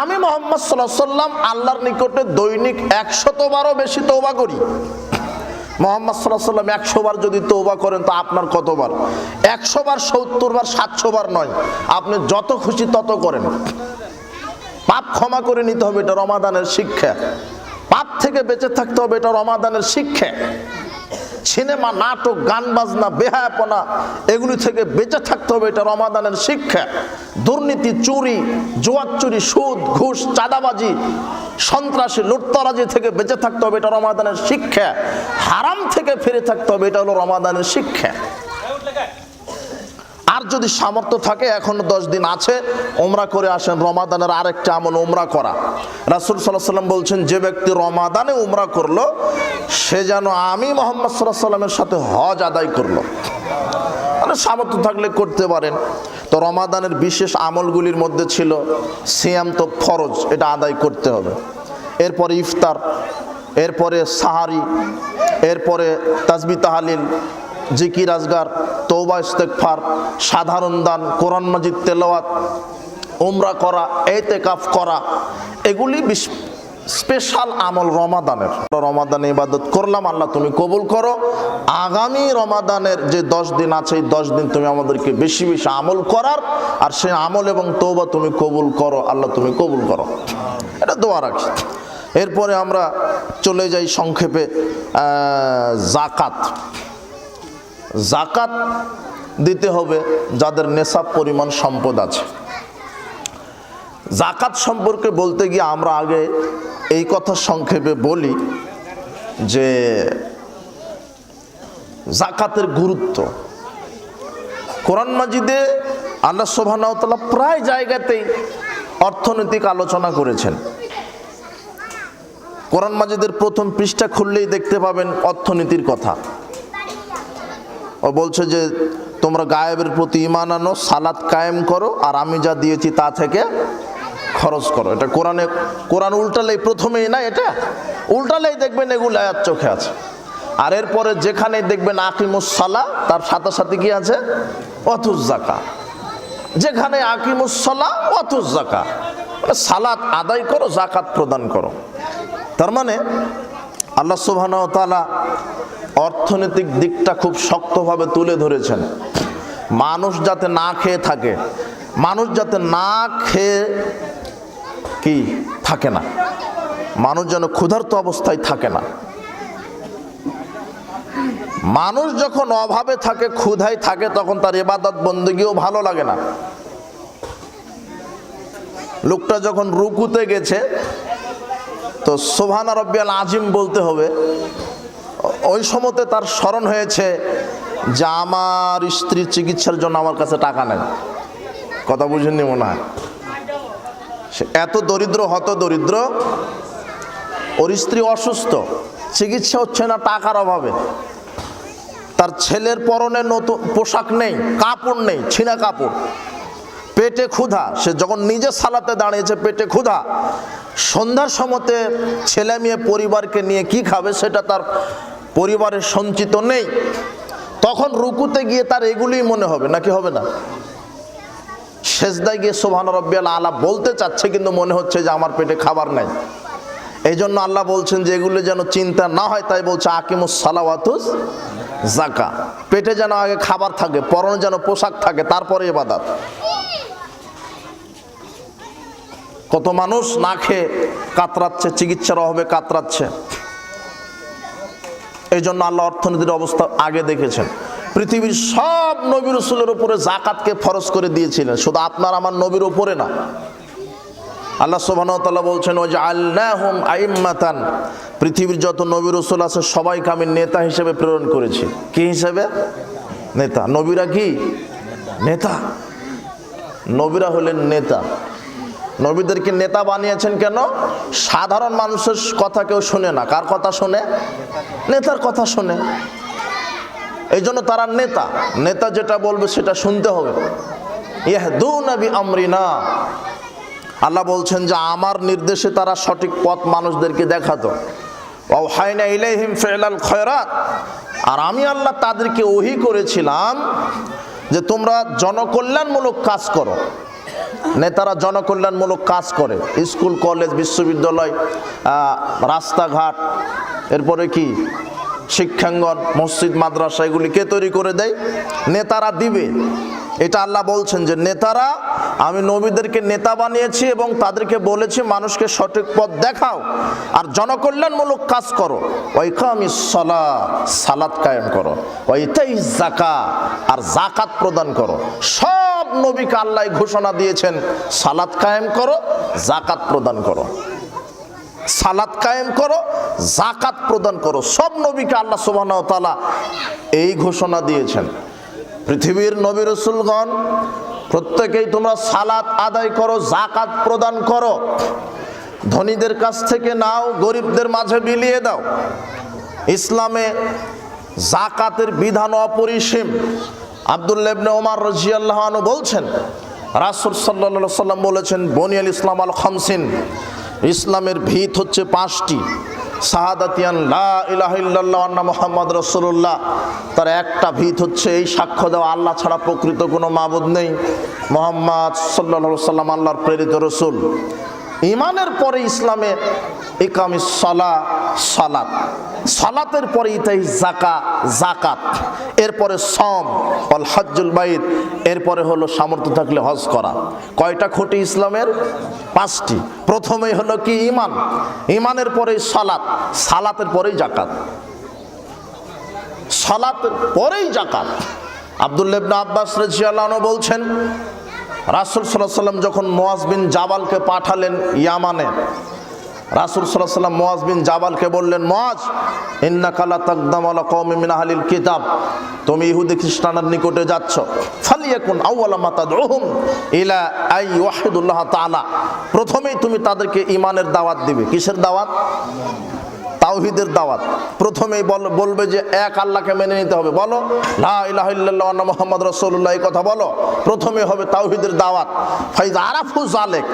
আমি মুহাম্মদ সাল্লাল্লাহু আলাইহি ওয়াসাল্লাম আল্লাহর নিকটে দৈনিক 100 বারও বেশি তওবা করি। মুহাম্মদ সাল্লাল্লাহু আলাইহি ওয়াসাল্লাম 100 বার যদি তওবা করেন তো আপনার কতবার? 100 বার, 70 বার, 700 বার নয়, আপনি যত খুশি তত করেন। পাপ ক্ষমা করে নিতে হবে, এটা রমাদানের শিক্ষা। পাপ থেকে বেঁচে থাকতে হবে, এটা রমাদানের শিক্ষা। সিনেমা, নাটক, গান বাজনা, বেহায়াপনা, এগুলি থেকে বেঁচে থাকতে হবে, এটা রমাদানের শিক্ষা। দুর্নীতি, চুরি, জুয়াচুরি, সুদ, ঘুষ, চাঁদাবাজি, সন্ত্রাসী, লুটতরাজি থেকে বেঁচে থাকতে হবে, এটা রমাদানের শিক্ষা। হারাম থেকে ফিরে থাকতে হবে, এটা হলো রমাদানের শিক্ষা। আর যদি সামর্থ্য থাকে, এখনো 10 দিন আছে, ওমরা করে আসেন। রমাদানের আরেকটা আমল ওমরা করা। রাসূল সাল্লাল্লাহু আলাইহি ওয়াসাল্লাম বলছেন যে ব্যক্তি রমাদানে ওমরা করলো, সে যেন আমি মুহাম্মদ সাল্লাল্লাহু আলাইহি ওয়াসাল্লামের সাথে হজ আদায় করলো। মানে সামর্থ্য থাকলে করতে পারেন। তো রমাদানের বিশেষ আমলগুলির মধ্যে ছিল সিয়াম, তো ফরজ, এটা আদায় করতে হবে। এরপরে ইফতার, এরপরে সাহারি, এরপরে তাসবিহ তাহলিল, জিকির আজগার, তওবা ইস্তেগফার, সাধারণ দান, কোরআন মাজিদ তেলাওয়াত, উমরা করা, ইতিকাফ করা, এগুলি স্পেশাল আমল রমাদানের। রমাদানে ইবাদত করলাম, আল্লাহ তুমি কবুল করো। আগামী রমাদানের যে 10 দিন আছে, এই 10 দিন তুমি আমাদেরকে বেশি বেশি আমল করার, আর সেই আমল এবং তওবা তুমি কবুল করো, আল্লাহ তুমি কবুল করো, এটা দোয়া রাখি। এরপরে আমরা চলে যাই সংক্ষেপে জাকাত। জাকাত দিতে হবে যাদের নেশাব পরিমাণ সম্পদ আছে। জাকাত সম্পর্কে বলতে গিয়ে আমরা আগে এই কথা সংক্ষেপে বলি যে জাকাতের গুরুত্ব। কোরআন মাজিদে আল্লাহ সুবহানাহু ওয়া তাআলা প্রায় জায়গাতেই অর্থনৈতিক আলোচনা করেছেন। কোরআন মাজিদের প্রথম পৃষ্ঠা খুললেই দেখতে পাবেন অর্থনীতির কথা। ও বলছে যে তোমরা গায়েবের প্রতি ঈমান আনো, সালাত কায়েম করো, আর আমি যা দিয়েছি তা থেকে খরচ করো। এটা কোরআন উল্টালেই প্রথমেই না, এটা উল্টালেই দেখবেন এগুলো আয়াত চোখে আছে। আর এরপরে যেখানে দেখবেন আকিমুস সালাহ, তার সাথে সাথে কি আছে? ওয়াতুজ যাকাত। যেখানে আকিমুস সালাহ ওয়াতুজ যাকাত, সালাত আদায় করো, যাকাত প্রদান করো। তার মানে আল্লাহ সুবহানাহু ওয়া তাআলা অর্থনৈতিক দিকটা খুব শক্তভাবে তুলে ধরেছেন। মানুষ যাতে না খেয়ে থাকে, মানুষ যাতে না খেয়ে কি থাকে না, মানুষ যেন ক্ষুধার্ত অবস্থায় থাকে না। মানুষ যখন অভাবে থাকে, ক্ষুধায় থাকে, তখন তার ইবাদত বন্দেগীও ভালো লাগে না। লোকটা যখন রুকুতে গেছে তো সুবহান রাব্বিয়াল আজিম বলতে হবে, ওই সময়তে তার স্মরণ হয়েছে যে আমার স্ত্রীর চিকিৎসার জন্য আমার কাছে টাকা নেই। কথা বুঝেননি মনে হয়? সে এত দরিদ্র, হত দরিদ্র, ওর স্ত্রী অসুস্থ, চিকিৎসা হচ্ছে না টাকার অভাবে। তার ছেলের পরনে নতুন পোশাক নেই, কাপড় নেই, ছিঁড়া কাপড়, পেটে ক্ষুধা। সে যখন নিজে সালাতে দাঁড়িয়েছে, পেটে ক্ষুধা, সন্ধ্যার সময়তে ছেলে মেয়ে পরিবারকে নিয়ে কি খাবে সেটা তার পরিবারের সঞ্চিত নেই। তখন রুকুতে গিয়ে তার এগুলি মনে হবে, নাকি হবে না? সেজদায় গিয়ে সুবহান রাব্বিয়াল আলা বলতে চাচ্ছে, কিন্তু মনে হচ্ছে যে আমার পেটে খাবার নাই। এই জন্য আল্লাহ বলছেন যে এগুলো যেন চিন্তা না হয়, তাই বলছে আকিমুস সালাহ ওয়াতুজ যাকাত। পেটে যেন আগে খাবার থাকে, পরনে যেন পোশাক থাকে, তারপরে ইবাদত। কত মানুষ না খেয়ে কাতরাচ্ছে, চিকিৎসার অভাবে কাতরাচ্ছে। এই জন্য আল্লাহ অর্থনীতির অবস্থা আগে দেখেছেন। পৃথিবীর সব নবী রাসূলের উপরে যাকাতকে ফরজ করে দিয়েছিলেন, শুধু আপনার আমার নবীর উপরে না। আল্লাহ সুবহানাহু ওয়া তাআলা বলছেন ওয়াজআলনাহুম আইম্মাতান, পৃথিবীর যত নবী রাসূল আছে সবাইকে আমি নেতা হিসেবে প্রেরণ করেছি। কি হিসেবে? নেতা। নবীরা কি নেতা? নবীরা হলেন নেতা। নবীদেরকে নেতা বানিয়েছেন কেন? সাধারণ মানুষের কথা কেউ শুনে না। কার কথা শোনে? নেতার কথা শোনে। এই জন্য তারা নেতা। নেতা যেটা বলবে সেটা শুনতে হবে। ইয়াহদুনা বিআমরিনা, আল্লাহ বলছেন যে আমার নির্দেশে তারা সঠিক পথ মানুষদেরকে দেখাতো। ওয়াহাইনা ইলাইহিম ফি'লাল খায়রাত, আর আমি আল্লাহ তাদেরকে ওহী করেছিলাম যে তোমরা জনকল্যাণমূলক কাজ করো। নেতারা জনকল্যাণমূলক কাজ করে, স্কুল কলেজ বিশ্ববিদ্যালয়, রাস্তাঘাট, এরপরে কি শিক্ষাঙ্গন, মসজিদ মাদ্রাসা, এগুলি কে তৈরি করে দেয়? নেতারা দিবে। এটা আল্লাহ বলছেন যে নেতারা, আমি নবীদেরকে নেতা বানিয়েছি এবং তাদেরকে বলেছি মানুষকে সঠিক পথ দেখাও আর জনকল্যাণমূলক কাজ করো। ওয়াইকামিস সালাহ, সালাত কায়েম করো। ওয়াইতাইজ যাকাত, আর যাকাত প্রদান করো। সব নবীকে আল্লাহ ঘোষণা দিয়েছেন সালাত কায়েম করো, যাকাত প্রদান করো। সালাত কায়েম করো, যাকাত প্রদান করো। সব নবীকে আল্লাহ সুবহানাহু ওয়া তাআলা এই ঘোষণা দিয়েছেন। পৃথিবীর নবী রাসূলগণ প্রত্যেকেই তোমরা সালাত আদায় করো, যাকাত প্রদান করো। ধনীদের কাছ থেকে নাও, গরিবদের মাঝে বিলিয়ে দাও। ইসলামে যাকাতের বিধান অপরিসীম। আব্দুল্লাহ ইবনে ওমর রাদিয়াল্লাহু আনহু বলছেন, রাসূল সাল্লাল্লাহু আলাইহি ওয়াসাল্লাম বলেছেন, বুনিয়াল ইসলাম আল খামসিন, ইসলামের ভিত হচ্ছে 5টি। শাহাদাতিয়ান লা ইলাহা ইল্লাল্লাহ ওয়া আন্না মুহাম্মাদ রাসূলুল্লাহ, তার একটা ভিত হচ্ছে এই সাক্ষ্য দেওয়া আল্লাহ ছাড়া প্রকৃত কোনো মাবুদ নেই, মুহাম্মদ সাল্লাল্লাহু আলাইহি ওয়াসাল্লাম আল্লাহর প্রেরিত রাসূল। ঈমানের পরে ইসলামে ইকামিস সালাহ, সালাত, সালাতের পরে ইতাই যাকাত, এরপরে সম, ওয়াল হজ্জুল বাইত, এরপরে হলো সামর্থ্য থাকলে হজ করা। কয়টা খুঁটি ইসলামের? 5টি। প্রথমেই হলো কি? ঈমান। ঈমানের পরেই সালাত, সালাতের পরেই যাকাত, সালাতের পরেই যাকাত। আব্দুল্লাহ ইবনে আব্বাস রাদিয়াল্লাহু আনহু বলছেন, রাসূল সাল্লাল্লাহু আলাইহি ওয়াসাল্লাম যখন মুয়াজ বিন জাবালকে পাঠালেন ইয়ামানে, রাসূল সাল্লাল্লাহু আলাইহি ওয়াসাল্লাম মুয়াজ বিন জাবালকে বললেন, মুয়াজ, ইন্নাকা লা তাকদামু আলা কওমিন মিন আহলিল কিতাব, তুমি ইহুদি খ্রিস্টানদের নিকটে যাচ্ছ। ফালিয়াকুন আউওয়ালা মা তাদউহুম ইলা আই ওয়াহিদুল্লাহ তাআলা, প্রথমেই তুমি তাদেরকে ঈমানের দাওয়াত দিবে। কিসের দাওয়াত? তাওহীদের দাওয়াত। প্রথমেই বলবে যে এক আল্লাহকে মেনে নিতে হবে, বলো লা ইলাহা ইল্লাল্লাহু আন্না মুহাম্মদ রাসূলুল্লাহ, এই কথা বলো। প্রথমে হবে তাওহীদের দাওয়াত। ফাইজা আরাফু যালিক,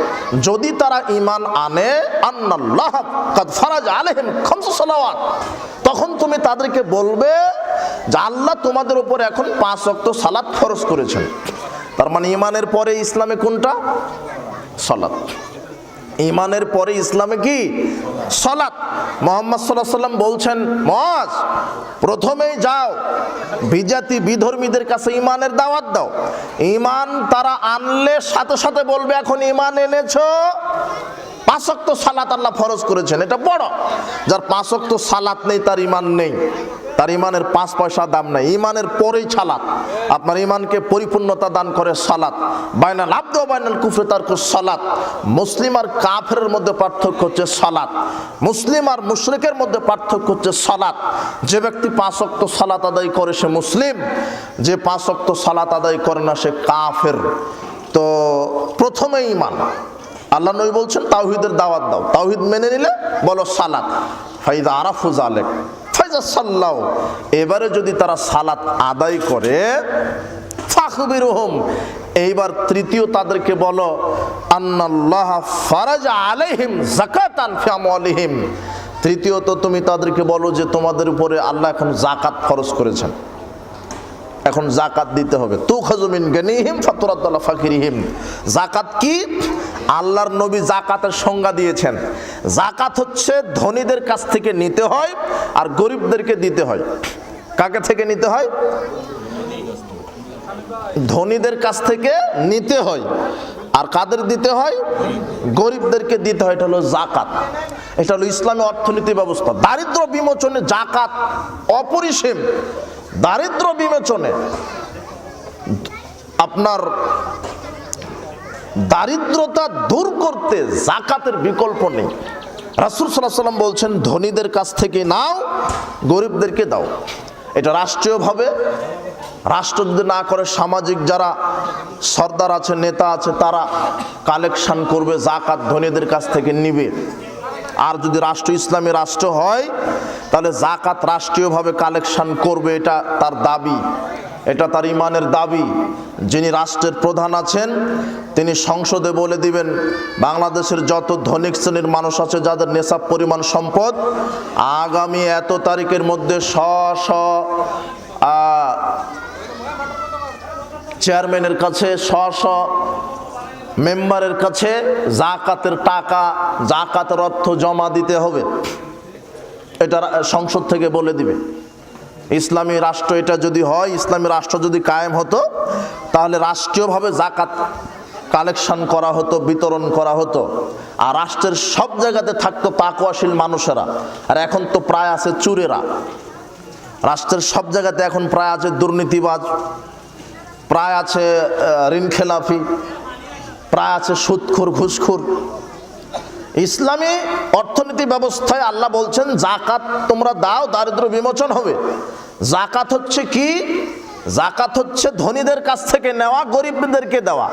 যদি তারা ঈমান আনে, আন্নাল্লাহ কাদ ফারাজা আলাইহিম খামসু সালাওয়াত, তখন তুমি তাদেরকে বলবে যে আল্লাহ তোমাদের উপর এখন 5 ওয়াক্ত সালাত ফরজ করেছেন। তার মানে ঈমানের পরে ইসলামে কোনটা? সালাত। ঈমানের পরে ইসলামে কি? সালাত। মুহাম্মদ সাল্লাল্লাহু আলাইহি ওয়াসাল্লাম বলছেন, মুআজ প্রথমেই যাও বিজাতি বিধর্মীদের কাছে ঈমানের দাওয়াত দাও। ঈমান তারা আনলে সাথে সাথে বলবে এখন ঈমান এনেছো, 5 ওয়াক্ত সালাত আল্লাহ ফরজ করেছেন। এটা বড়। যার 5 ওয়াক্ত সালাত নেই তার ঈমান নেই, তার ঈমানের 5 পয়সা দাম নাই। ঈমানের পরেই সালাত। আপনার ঈমানকে পরিপূর্ণতা দান করে সালাত। বাইনাল আবদ ওয়া বাইনাল কুফরি তারকুস সালাত। মুসলিম আর কাফেরের মধ্যে পার্থক্য হচ্ছে সালাত। মুসলিম আর মুশরিকের মধ্যে পার্থক্য হচ্ছে সালাত। যে ব্যক্তি 5 ওয়াক্ত সালাত আদায় করে সে মুসলিম, যে 5 ওয়াক্ত সালাত আদায় করে না সে কাফের। তো প্রথমে ঈমান। আল্লাহ নবী বলছেন তাওহীদের দাওয়াত দাও, তাওহীদ মেনে নিলে বলো সালাত। ফাইদা আরাফু যালিক ফাইজা সাল্লাও, এবারে যদি তারা সালাত আদায় করে, ফাখবিরুহুম, এইবার তৃতীয় তাদেরকে বলো আন্নাল্লাহ ফারাজা আলাইহিম যাকাতান ফি আমওয়ালিহিম, তৃতীয়ত তুমি তাদেরকে বলো যে তোমাদের উপরে আল্লাহ এখন যাকাত ফরজ করেছেন, এখন যাকাত দিতে হবে। তুখাযু মিন গানিহিম ফাতুরাদ্দু আলা ফাকিরিহিম। যাকাত কি? আল্লাহর নবী যাকাতের সংজ্ঞা দিয়েছেন। যাকাত হচ্ছে ধনীদের কাছ থেকে নিতে হয় আর গরিবদেরকে দিতে হয়। কাকে থেকে নিতে হয়? ধনীদের কাছ থেকে নিতে হয় আর কাদের দিতে হয়? গরিবদেরকে দিতে হয়। এটা হলো যাকাত। এটা হলো ইসলামী অর্থনীতি ব্যবস্থা। দারিদ্র বিমোচনে যাকাত অপরিসীম। দারিদ্র বিমোচনে আপনার দারিদ্রতা দূর করতে যাকাতের বিকল্প নেই। রাসূল সাল্লাল্লাহু আলাইহি ওয়াসাল্লাম বলছেন ধনীদের কাছ থেকে নাও, গরিবদেরকে দাও। এটা রাষ্ট্রীয়ভাবে, রাষ্ট্র যদি না করে সামাজিক যারা সর্দার আছে, নেতা আছে, তারা কালেকশন করবে, যাকাত ধনীদের কাছ থেকে নিবে। আর যদি রাষ্ট্র ইসলামী রাষ্ট্র হয় তাহলে যাকাত রাষ্ট্রীয়ভাবে কালেকশন করবে, এটা তার দাবি, এটা তার ঈমানের দাবি। যিনি রাষ্ট্রের প্রধান আছেন তিনি সংসদে বলে দিবেন বাংলাদেশের যত ধনিক শ্রেণীর মানুষ আছে যাদের নেশাব পরিমাণ সম্পদ, আগামী এত তারিখের মধ্যে চেয়ারম্যানের কাছে, মেম্বারের কাছে যাকাতের টাকা, যাকাতের অর্থ জমা দিতে হবে। এটা সংসদ থেকে বলে দিবে। ইসলামী রাষ্ট্র এটা যদি হয়, ইসলামী রাষ্ট্র যদি কায়েম হতো তাহলে রাষ্ট্রীয়ভাবে যাকাত কালেকশন করা হতো, বিতরণ করা হতো। আর রাষ্ট্রের সব জায়গাতে থাকতো তাকওয়াশীল মানুষেরা। আর এখন তো প্রায় আছে চোরেরা। রাষ্ট্রের সব জায়গাতে এখন প্রায় আছে দুর্নীতিবাজ, প্রায় আছে ঋণ খেলাফি, প্রায় আছে সুদখোর, ঘুষখোর। ইসলামী অর্থনীতি ব্যবস্থায় আল্লাহ বলছেন যাকাত তোমরা দাও, দারিদ্র বিমোচন হবে। যাকাত হচ্ছে কি? যাকাত হচ্ছে ধনীদের কাছ থেকে নেওয়া, গরিবদেরকে দেওয়া।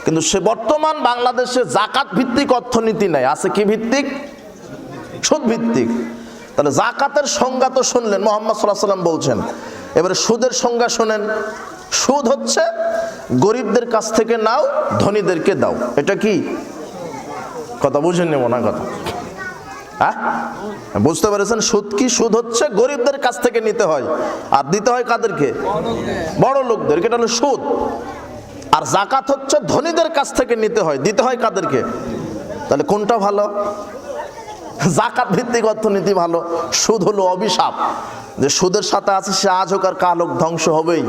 কিন্তু সে বর্তমান বাংলাদেশে যাকাত ভিত্তিক অর্থনীতি নাই, আছে কি ভিত্তিক? সুদ ভিত্তিক। তাহলে যাকাতের সংজ্ঞা তো শুনলেন, মুহাম্মদ সাল্লাল্লাহু আলাইহি ওয়াসাল্লাম বলছেন। এবারে সুদের সংজ্ঞা শুনেন। সুদ হচ্ছে গরিবদের কাছ থেকে নাও, ধনীদেরকে দাও। এটা কি কথা বুঝেন নেব না কথা? হ্যাঁ, বুঝতে পেরেছেন? সুদ কি? সুদ হচ্ছে গরিবদের কাছ থেকে নিতে হয় আর দিতে হয় কাদেরকে? বড় লোকদেরকে। এটা হলো সুদ। আর যাকাত হচ্ছে ধনীদের কাছ থেকে নিতে হয়, দিতে হয় কাদেরকে? তাহলে কোনটা ভালো? যাকাত ভিত্তিক অর্থনীতি ভালো। সুদ হলো অভিশাপ, যে সুদের সাথে আছে সে আজ হোক আর কাল হোক ধ্বংস হবেই।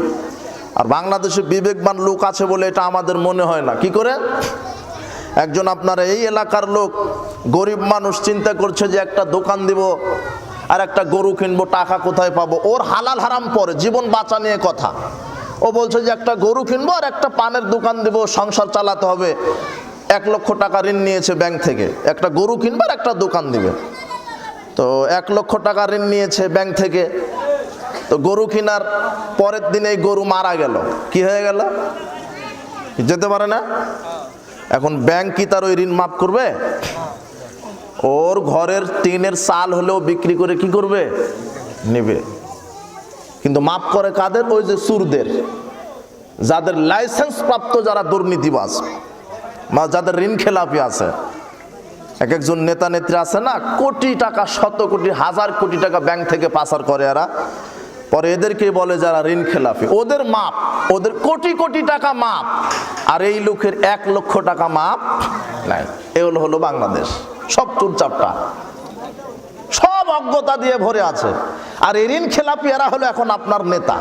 আর বাংলাদেশে বিবেকবান লোক আছে বলে এটা আমাদের মনে হয় না। কি করে? একজন আপনার এই এলাকার লোক, গরিব মানুষ, চিন্তা করছে যে একটা দোকান দিব আর একটা গরু কিনবো, টাকা কোথায় পাবো? ওর হালাল হারাম পরে, জীবন বাঁচা নিয়ে কথা। ও বলছে যে একটা গরু কিনবো আর একটা পানের দোকান দিব, সংসার চালাতে হবে। 1 লক্ষ টাকা ঋণ নিয়েছে ব্যাংক থেকে, একটা গরু কিনবো আর একটা দোকান দিবে। তো 1 লক্ষ টাকা ঋণ নিয়েছে ব্যাংক থেকে। তো গরু কেনার পরের দিন এই গরু মারা গেল। কি হয়ে গেল? যেতে পারে না। এখন ব্যাংক কি তার ওই ঋণ মাফ করবে? ওর ঘরের টিনের চাল হলেও বিক্রি করে কি করবে, নেবে। কিন্তু মাফ করে কাদের? ওই যে সুরদের, যাদের লাইসেন্স প্রাপ্ত, যারা দুর্নীতিবাজ, যাদের ঋণ খেলাপি আছে। এক একজন নেতা নেত্রী আছে না, কোটি টাকা, শত কোটি, হাজার কোটি টাকা ব্যাংক থেকে পাচার করে এরা, পরে এদেরকে বলে যারা ঋণ খেলাপি। ওদের মাপ, ওদের কোটি কোটি টাকা মাপ, আর এই লোকের 1 লক্ষ টাকা মাপ নাই। এগুলো হলো বাংলাদেশ। সব চুপচাপটা, সব অজ্ঞতা দিয়ে ভরে আছে। আর এই ঋণ খেলাপি এরা হলো এখন আপনার নেতা,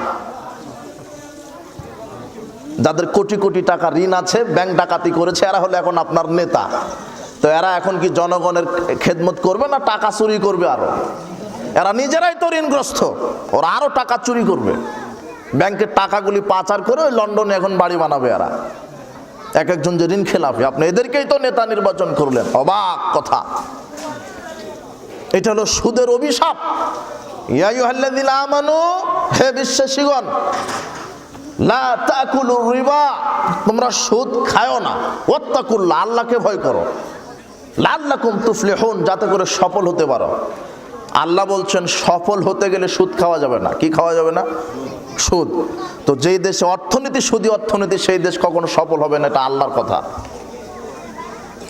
যাদের কোটি কোটি টাকা ঋণ আছে, ব্যাংক ডাকাতি করেছে, এরা হলো এখন আপনার নেতা। তো এরা এখন কি জনগণের খেদমত করবে না টাকা চুরি করবে? আরো এরা নিজেরাই তো ঋণগ্রস্ত, ওরা আরো টাকা চুরি করবে, ব্যাংকের টাকাগুলি পাচার করে ওই লন্ডনে এখন বাড়ি বানাবে এরা। এক একজন যে ঋণ খেলাপি, আপনি এদেরকেই তো নেতা নির্বাচন করলেন। অবাক কথা। এটা হলো সুদের অভিশাপ। ইয়া আইয়ুহাল্লাযীনা আমানু, হে বিশ্বাসীগণ, লা তাকুলুর রিবা, তোমরা সুদ খায়ো না। ওয়াত্তাকুল্লাহ, আল্লাহকে ভয় করো। লাআল্লাকুম তুফলিহুন, যাতে করে সফল হতে পারো। আল্লাহ বলছেন সফল হতে গেলে সুদ খাওয়া যাবে না। কি খাওয়া যাবে না? সুদ। তো যেই দেশে অর্থনীতি সুদি অর্থনীতি, সেই দেশ কখনো সফল হবে না, এটা আল্লাহর কথা।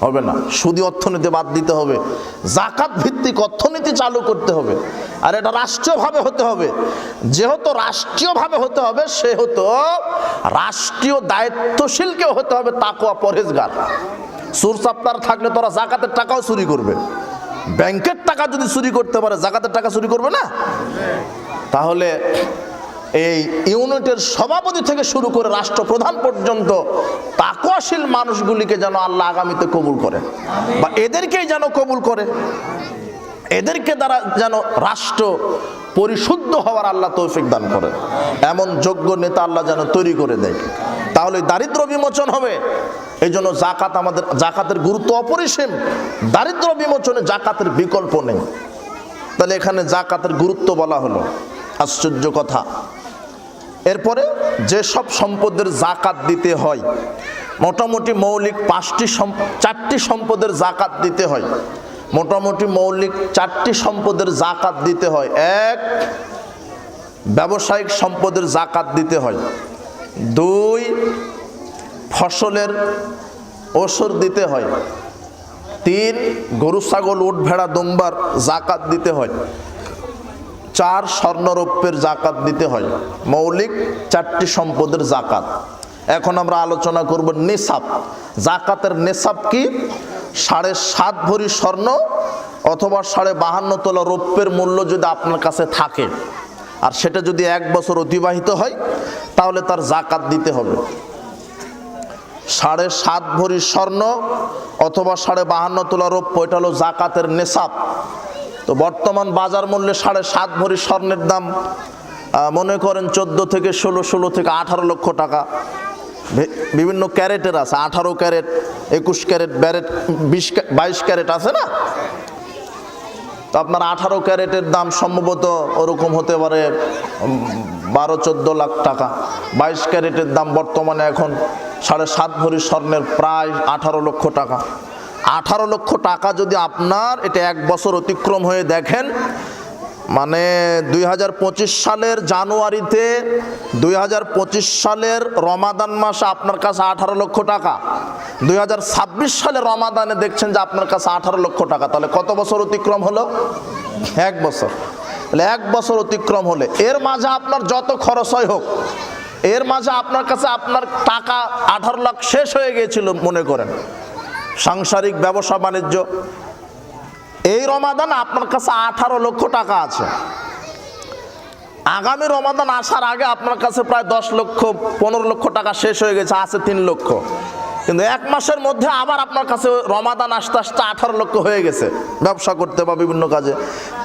হবে না। সুদি অর্থনীতি বাদ দিতে হবে, যাকাত ভিত্তিক অর্থনীতি চালু করতে হবে। আর এটা রাষ্ট্রীয়ভাবে হতে হবে। যেহেতু রাষ্ট্রীয়ভাবে হতে হবে, সেহেতু রাষ্ট্রীয় দায়িত্বশীল কেউ হতে হবে, তাকওয়া পরহেজগার। চোর চাপ্টার থাকলে তোরা যাকাতের টাকাও চুরি করবে। ব্যাংকের টাকা যদি চুরি করতে পারে, যাকাতের টাকা চুরি করবে না? তাহলে এই ইউনিটের সভাপতি থেকে শুরু করে রাষ্ট্রপ্রধান পর্যন্ত তাকওয়াশীল মানুষগুলিকে যেন আল্লাহ আগামীতে কবুল করে, বা এদেরকেই যেন কবুল করে, এদেরকে দ্বারা যেন রাষ্ট্র পরিশুদ্ধ হওয়ার আল্লাহ তৌফিক দান করে। এমন যোগ্য নেতা আল্লাহ যেন তৈরি করে দেয়, তাহলে দারিদ্র বিমোচন হবে। এই জন্য জাকাত, আমাদের জাকাতের গুরুত্ব অপরিসীম। দারিদ্র বিমোচনে জাকাতের বিকল্প নেই। তাহলে এখানে জাকাতের গুরুত্ব বলা হলো, আশ্চর্য কথা। এরপরে যেসব সম্পদের জাকাত দিতে হয়, মোটামুটি মৌলিক 4টি সম্পদের জাকাত দিতে হয়। মোটামুটি মৌলিক 4টি সম্পদের জাকাত দিতে হয়। 1, ব্যবসায়িক সম্পদের জাকাত দিতে হয়। 2, ফসলের ওসর দিতে হয়। 3, গরু ছাগল উট ভেড়া দুম্বার জাকাত দিতে হয়। 4, স্বর্ণরৌপ্যের জাকাত দিতে হয়। মৌলিক 4টি সম্পদের জাকাত। এখন আমরা আলোচনা করব নিসাব। জাকাতের নিসাব কি? 7.5 ভরি স্বর্ণ অথবা 52.5 তোলা রৌপ্যের মূল্য যদি আপনার কাছে থাকে, আর সেটা যদি 1 বছর অতিবাহিত হয়, তাহলে তার জাকাত দিতে হবে। 7.5 ভরি স্বর্ণ অথবা 52.5 তোলা রৌপ্য, এটা হলো জাকাতের নিসাব। তো বর্তমান বাজার মূল্যে 7.5 ভরি স্বর্ণের দাম মনে করেন 14 থেকে 16 থেকে 18 লক্ষ টাকা। বিভিন্ন ক্যারেটের আছে, 18 ক্যারেট, 21 ক্যারেট, 22 ক্যারেট আছে না? তো আপনার 18 ক্যারেটের দাম সম্ভবত ওরকম হতে পারে 12-14 লাখ টাকা। 22 ক্যারেটের দাম বর্তমানে এখন 7.5 ভরি স্বর্ণের প্রায় 18 লক্ষ টাকা। 18 লক্ষ টাকা যদি আপনার এটা 1 বছর অতিক্রম হয়ে দেখেন, মানে 2025 সালের জানুয়ারিতে 2025 সালের রমাদান মাসে আপনার কাছে 18 লক্ষ টাকা, 2026 সালে রমাদানে দেখছেন যে আপনার কাছে 18 লক্ষ টাকা, তাহলে কত বছর অতিক্রম হলো? 1 বছর। তাহলে 1 বছর অতিক্রম হলে এর মাঝে আপনার যত খরচ হয় হোক, এর মাঝে আপনার কাছে আপনার টাকা 18 লাখ শেষ হয়ে গিয়েছিল মনে করেন, সাংসারিক ব্যবসা বাণিজ্য, এই রমাদান আপনার কাছে 18 লক্ষ টাকা আছে। আগামী রমাদান আসার আগে আপনার কাছে প্রায় 10 লক্ষ 15 লক্ষ টাকা শেষ হয়ে গেছে, আছে 3 লক্ষ। কিন্তু 1 মাসের মধ্যে আবার আপনার কাছে রমাদান আসতে আসতে 18 লক্ষ হয়ে গেছে ব্যবসা করতে বা বিভিন্ন কাজে।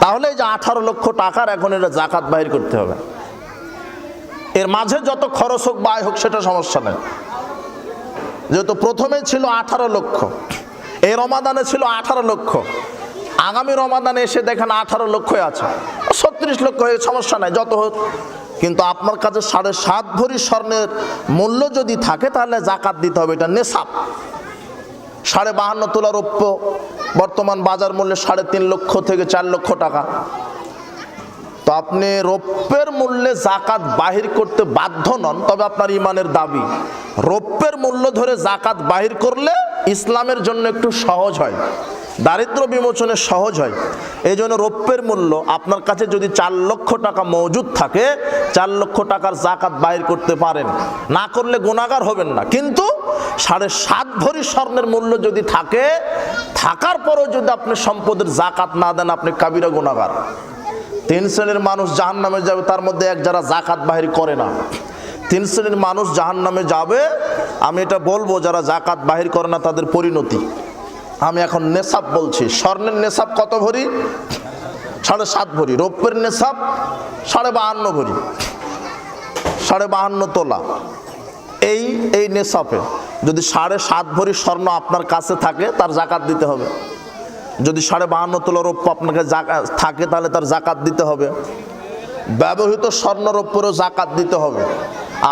তাহলে এই যে 18 লক্ষ টাকার এখন এটা জাকাত বাহির করতে হবে। এর মাঝে যত খরচ হোক বা আয় হোক সেটা সমস্যা নেই, যেহেতু প্রথমে ছিল 18 লক্ষ, এই রমাদানে ছিল 18 লক্ষ, আগামী রমাদানে এসে দেখেন 18 লক্ষই আছে, 36 লক্ষ হয়ে সমস্যা নাই, যত হোক। কিন্তু আপনার কাছে 7.5 ভরি স্বর্ণের মূল্য যদি থাকে তাহলে জাকাত দিতে হবে, এটা নেশাব। 52.5 তোলা রৌপ্য বর্তমান বাজার মূল্যে 3.5 লক্ষ থেকে 4 লক্ষ টাকা। তো আপনি রৌপ্যের মূল্যে জাকাত বাহির করতে বাধ্য নন, তবে আপনার ইমানের দাবি। রৌপ্যের মূল্য ধরে জাকাত বাহির করলে ইসলামের জন্য একটু সহজ হয়, দারিদ্র বিমোচনে সহজ হয়। এই জন্য রৌপ্যের মূল্য আপনার কাছে যদি 4 লক্ষ টাকা মজুদ থাকে, 4 লক্ষ টাকার জাকাত বাহির করতে পারেন, না করলে গুনাহগার হবেন না। কিন্তু 7.5 ভরি স্বর্ণের মূল্য যদি থাকে, থাকার পরেও যদি আপনি সম্পদের জাকাত না দেন, আপনি কাবিরা গুনাহগার। 3 শ্রেণীর মানুষ জাহান্নামে যাবে, তার মধ্যে এক যারা জাকাত বাহির করে না। 3 শ্রেণীর মানুষ জাহান্নামে যাবে, আমি এটা বলবো যারা জাকাত বাহির করে না তাদের পরিণতি। আমি এখন নেশাব বলছি। স্বর্ণের নেশাব কত ভরি? 7.5 ভরি। রৌপ্যের নেশাব 52.5 ভরি, 52.5 তোলা। এই নেশাবে যদি 7.5 ভরি স্বর্ণ আপনার কাছে থাকে, তার জাকাত দিতে হবে। যদি 52.5 তোলা রৌপ্য আপনাকে থাকে, তাহলে তার জাকাত দিতে হবে। ব্যবহৃত স্বর্ণ রৌপ্যেরও জাকাত দিতে হবে।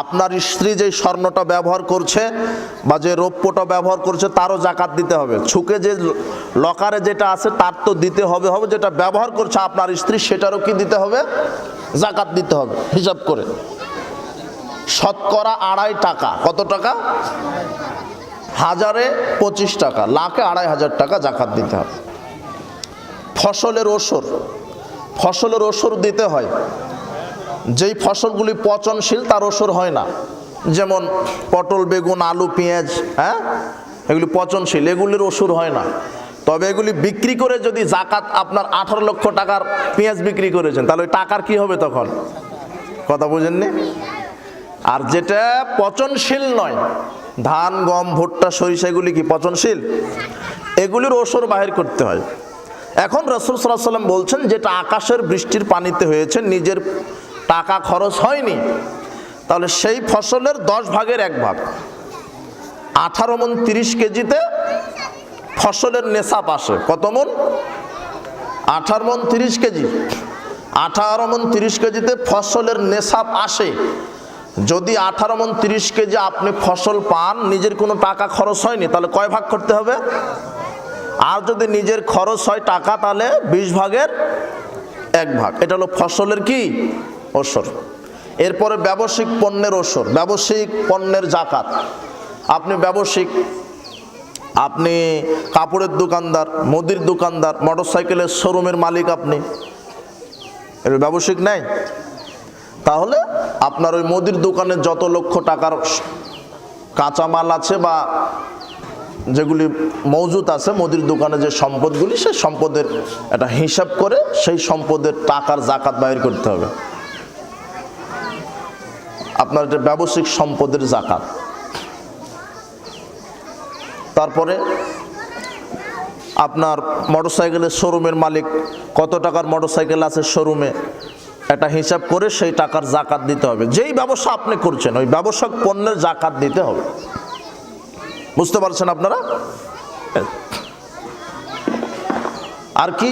আপনার স্ত্রী যে স্বর্ণটা ব্যবহার করছে বা যে রৌপ্যটা ব্যবহার করছে, তারও জাকাত দিতে হবে। ছুকে যে লকারে যেটা আছে তার তো দিতে হবে। যেটা ব্যবহার করছে আপনার স্ত্রী, সেটারও কি দিতে হবে? জাকাত দিতে হবে। হিসাব করে শতকরা 2.5 টাকা। কত টাকা? 1000-এ 25 টাকা, লাখে 2.500 টাকা জাকাত দিতে হবে। ফসলের ওসর, ফসলের ওসর দিতে হয়। যেই ফসলগুলি পচনশীল তার ওসর হয় না, যেমন পটল, বেগুন, আলু, পেঁয়াজ, এগুলি পচনশীল, এগুলির ওসর হয় না। তবে এগুলি বিক্রি করে যদি জাকাত, আপনার 18 লক্ষ টাকার পেঁয়াজ বিক্রি করেছেন, তাহলে ওই টাকার কি হবে তখন? কথা বুঝেননি? আর যেটা পচনশীল নয়, ধান, গম, ভুট্টা, সরিষা, এগুলি কি পচনশীল? এগুলির ওসর বাহির করতে হয়। এখন রাসূল সাল্লাল্লাহু আলাইহি ওয়াসাল্লাম বলছেন, যেটা আকাশের বৃষ্টির পানিতে হয়েছে, নিজের টাকা খরচ হয়নি, তাহলে সেই ফসলের 10 ভাগের 1 ভাগ, 18 মণ 30 কেজিতে ফসলের নেশাব আসে। কত মণ? 18 মণ 30 কেজি। 18 মণ 30 কেজিতে ফসলের নেশাব আসে। যদি 18 মণ 30 কেজি আপনি ফসল পান, নিজের কোনো টাকা খরচ হয়নি, তাহলে কয় ভাগ করতে হবে? আর যদি নিজের খরচ হয় টাকা, তাহলে 20 ভাগের 1 ভাগ। এটা হলো ফসলের কি? ওসর। এরপরে ব্যবসায়িক পণ্যের ওসর, ব্যবসায়িক পণ্যের জাকাত। আপনি ব্যবসায়িক, আপনি কাপড়ের দোকানদার, মুদির দোকানদার, মোটরসাইকেলের শোরুমের মালিক, আপনি এর ব্যবসায়িক নাই, তাহলে আপনার ওই মুদির দোকানে যত লক্ষ টাকার কাঁচামাল আছে বা যেগুলি মজুদ আছে মুদির দোকানে, যে সম্পদগুলি, সেই সম্পদের একটা হিসাব করে সেই সম্পদের টাকার জাকাত বাহির করতে হবে। আপনার এটা ব্যবসায়িক সম্পদের জাকাত। তারপরে আপনার মোটরসাইকেলের শোরুমের মালিক, কত টাকার মোটরসাইকেল আছে শোরুমে, একটা হিসাব করে সেই টাকার জাকাত দিতে হবে। যেই ব্যবসা আপনি করছেন, ওই ব্যবসায়িক পণ্যের জাকাত দিতে হবে। বুঝতে পারছেন আপনারা? আর কি?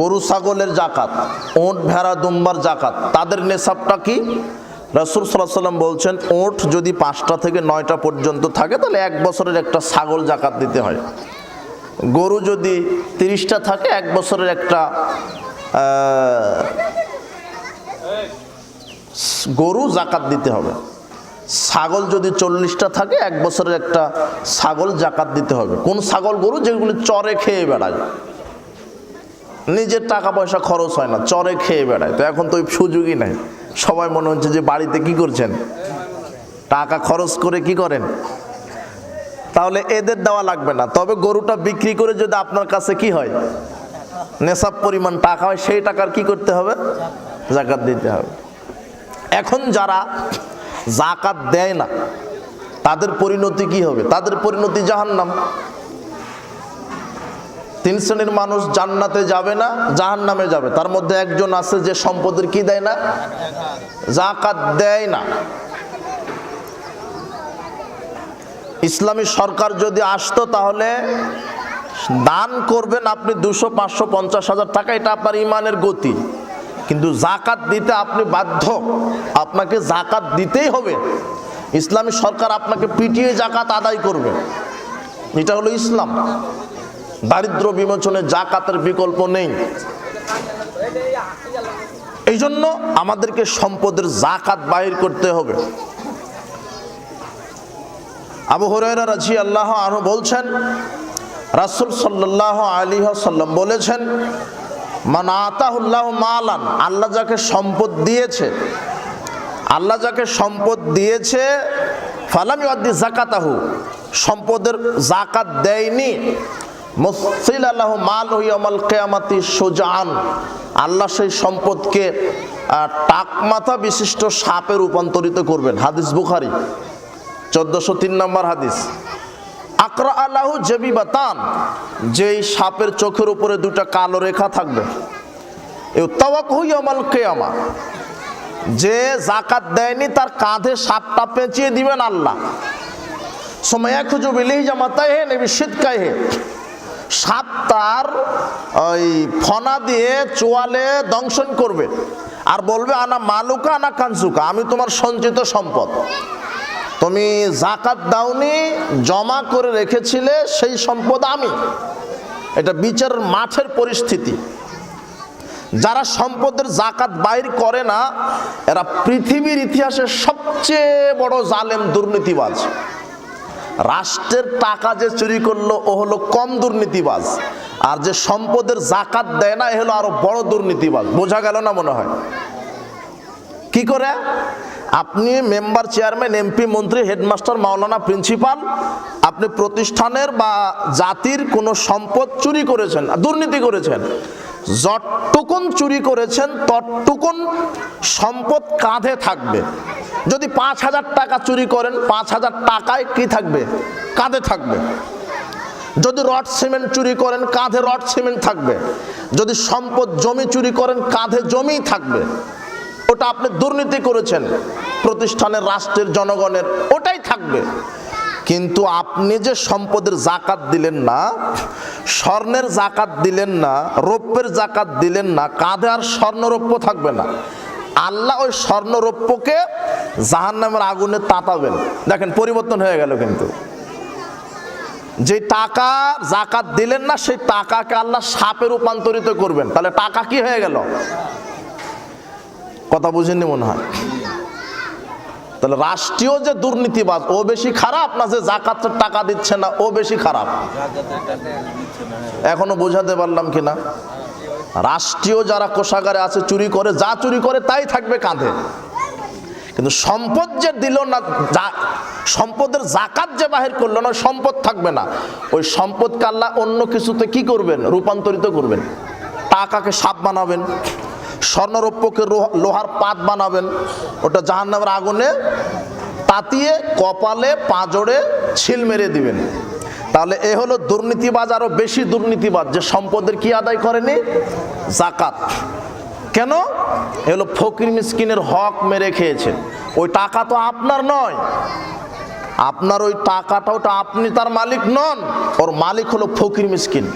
গরু ছাগলের জাকাত, ওট, ভেড়া, দুম্বার জাকাত, তাদের নেশাবটা কি? রাসূল সাল্লাল্লাহু আলাইহি ওয়াসাল্লাম বলছেন, ওট যদি 5টা থেকে 9টা পর্যন্ত থাকে, তাহলে 1 বছরের একটা ছাগল জাকাত দিতে হয়। গরু যদি 30টা থাকে, 1 বছরের একটা গরু জাকাত দিতে হবে। ছাগল যদি 40টা থাকে, 1 বছরের একটা ছাগল জাকাত দিতে হবে। কোন ছাগল? গরু যেগুলি চরে খেয়ে বেড়ায়, নিজের টাকা পয়সা খরচ হয় না, চরে খেয়ে বেড়ায়। তো এখন তো ওই সুযোগই নাই। সবাই মনে হচ্ছে যে বাড়িতে কি করছেন, টাকা খরচ করে কি করেন, তাহলে এদের দেওয়া লাগবে না। তবে গরুটা বিক্রি করে যদি আপনার কাছে কি হয়, নেশাব পরিমাণ টাকা হয়, সেই টাকার কি করতে হবে? জাকাত দিতে হবে। এখন যারা জাকাত দেয় না, তাদের পরিণতি কি হবে? তাদের পরিণতি জাহান্নাম। 3 শ্রেণীর মানুষ জান্নাতে যাবে না, জাহান্নামে যাবে। তার মধ্যে একজন আছে যে সম্পদের কি দেয় না? জাকাত দেয় না। ইসলামী সরকার যদি আসতো, তাহলে দান করবেন আপনি 200, 500, 50,000 টাকা, এটা আপনার ইমানের গতি। কিন্তু জাকাত দিতে আপনি বাধ্য, আপনাকে জাকাত দিতেই হবে। ইসলামী সরকার আপনাকে পিটিয়ে জাকাত আদায় করবে। এটা হলো ইসলাম। দারিদ্র বিমোচনে যাকাতের বিকল্প নেই। এই জন্য আমাদেরকে সম্পদের যাকাত বাহির করতে হবে। আবু হুরায়রা রাদিয়াল্লাহু আনহু বলছেন, রাসূল সাল্লাল্লাহু আলাইহি ওয়াসাল্লাম বলেছেন, মান আতাহুল্লাহু মালান, আল্লাহ যাকে সম্পদ দিয়েছে, আল্লাহ যাকে সম্পদ দিয়েছে, ফালাম ইউআদ্দি যাকাতাহু, সম্পদের যাকাত দেয়নি, মুসিলা লাহু মালহু ইয়াউমাল কিয়ামাতি সুজআন, আল্লাহ সেই সম্পদকে টাকমাথা বিশিষ্ট সাপে রূপান্তরিত করবেন। হাদিস বুখারী 1403 নম্বর হাদিস। আকরা আলাহু জাবিবাতান, যেই সাপের চোখের উপরে দুটা কালো রেখা থাকবে। ইউতাওয়াকহু ইয়াউমাল কিয়ামা, যে যাকাত দেয়নি তার কাঁধে সাপটা পেঁচিয়ে দিবেন আল্লাহ। সুমায়াখুজু বিলিহি জামাতাইহি নিবিশিদকাইহি, সাপ তার ওই ফনা দিয়ে চোয়ালে দংশন করবে আর বলবে, আনা মালুকা আনা কানসুকা, আমি তোমার সঞ্চিত সম্পদ, তুমি যাকাত দাওনি, জমা করে রেখেছিলে, সেই সম্পদ আমি। এটা বিচারের মাঠের পরিস্থিতি। যারা সম্পদের যাকাত বাইর করে না, এরা পৃথিবীর ইতিহাসে সবচেয়ে বড় জালেম, দুর্নীতিবাজ। রাষ্ট্রের টাকা যে চুরি করলো ও হলো কম দুর্নীতিবাজ, আর যে সম্পদের যাকাত দেয় না এ হলো আরো বড় দুর্নীতিবাজ। বোঝা গেল না মনে হয়? কি করে? আপনি মেম্বার, চেয়ারম্যান, এমপি, মন্ত্রী, হেডমাস্টার, মাওলানা, প্রিন্সিপাল, আপনি প্রতিষ্ঠানের বা জাতির কোনো সম্পদ চুরি করেছেন, দুর্নীতি করেছেন, যতটুকুন চুরি করেছেন ততটুকুন সম্পদ কাঁধে থাকবে। যদি 5,000 টাকা চুরি করেন, 5,000 টাকায় কি থাকবে? কাঁধে থাকবে। যদি রড সিমেন্ট চুরি করেন, কাঁধে রড সিমেন্ট থাকবে। যদি সম্পদ জমি চুরি করেন, কাঁধে জমি থাকবে। ওটা আপনি দুর্নীতি করেছেন, প্রতিষ্ঠানের, রাষ্ট্রের, জনগণের, ওটাই থাকবে। কিন্তু আপনি যে সম্পদের যাকাত দিলেন না, স্বর্ণের যাকাত দিলেন না, রৌপ্যের যাকাত দিলেন না, কাঁধে আর স্বর্ণরৌপ্য থাকবে না। আল্লাহ ওই স্বর্ণরৌপ্যকে জাহান্নামের আগুনে তাতাবেন। দেখেন পরিবর্তন হয়ে গেল। কিন্তু যে টাকা যাকাত দিলেন না, সেই টাকাকে আল্লাহ সাপে রূপান্তরিত করবেন। তাহলে টাকা কি হয়ে গেল? কথা বুঝেননি মনে হয়? তাহলে রাষ্ট্রীয় যে দুর্নীতিবাজ ও বেশি খারাপ, না যে যাকাতের টাকা দিচ্ছে না ও বেশি খারাপ? এখনো বোঝাতে পারলাম কিনা? রাষ্ট্রীয় যারা কোষাগারে আছে, চুরি করে, যা চুরি করে তাই থাকবে কাঁধে। কিন্তু সম্পদ যে দিল না, সম্পদের যাকাত যে বাহির করলো না, সম্পদ থাকবে না। ওই সম্পদকে আল্লাহ অন্য কিছুতে কি করবেন? রূপান্তরিত করবেন। টাকাকে সাপ বানাবেন, স্বর্ণরৌপ্যকে লোহার পাত বানাবেন, ওটা জাহান্নামের আগুনে তাতিয়ে কপালে পাঁজরে ছিল মেরে দিবেন। তাহলে এ হলো দুর্নীতিবাজ, আরো বেশি দুর্নীতিবাজ, যে সম্পদের কি আদায় করেনি? যাকাত। কেন? এ হলো ফকির মিসকিনের হক মেরে খেয়েছে। ওই টাকা তো আপনার নয়, আপনার ওই টাকাটা, ওটা আপনি তার মালিক নন, ওর মালিক হলো ফকির মিসকিন।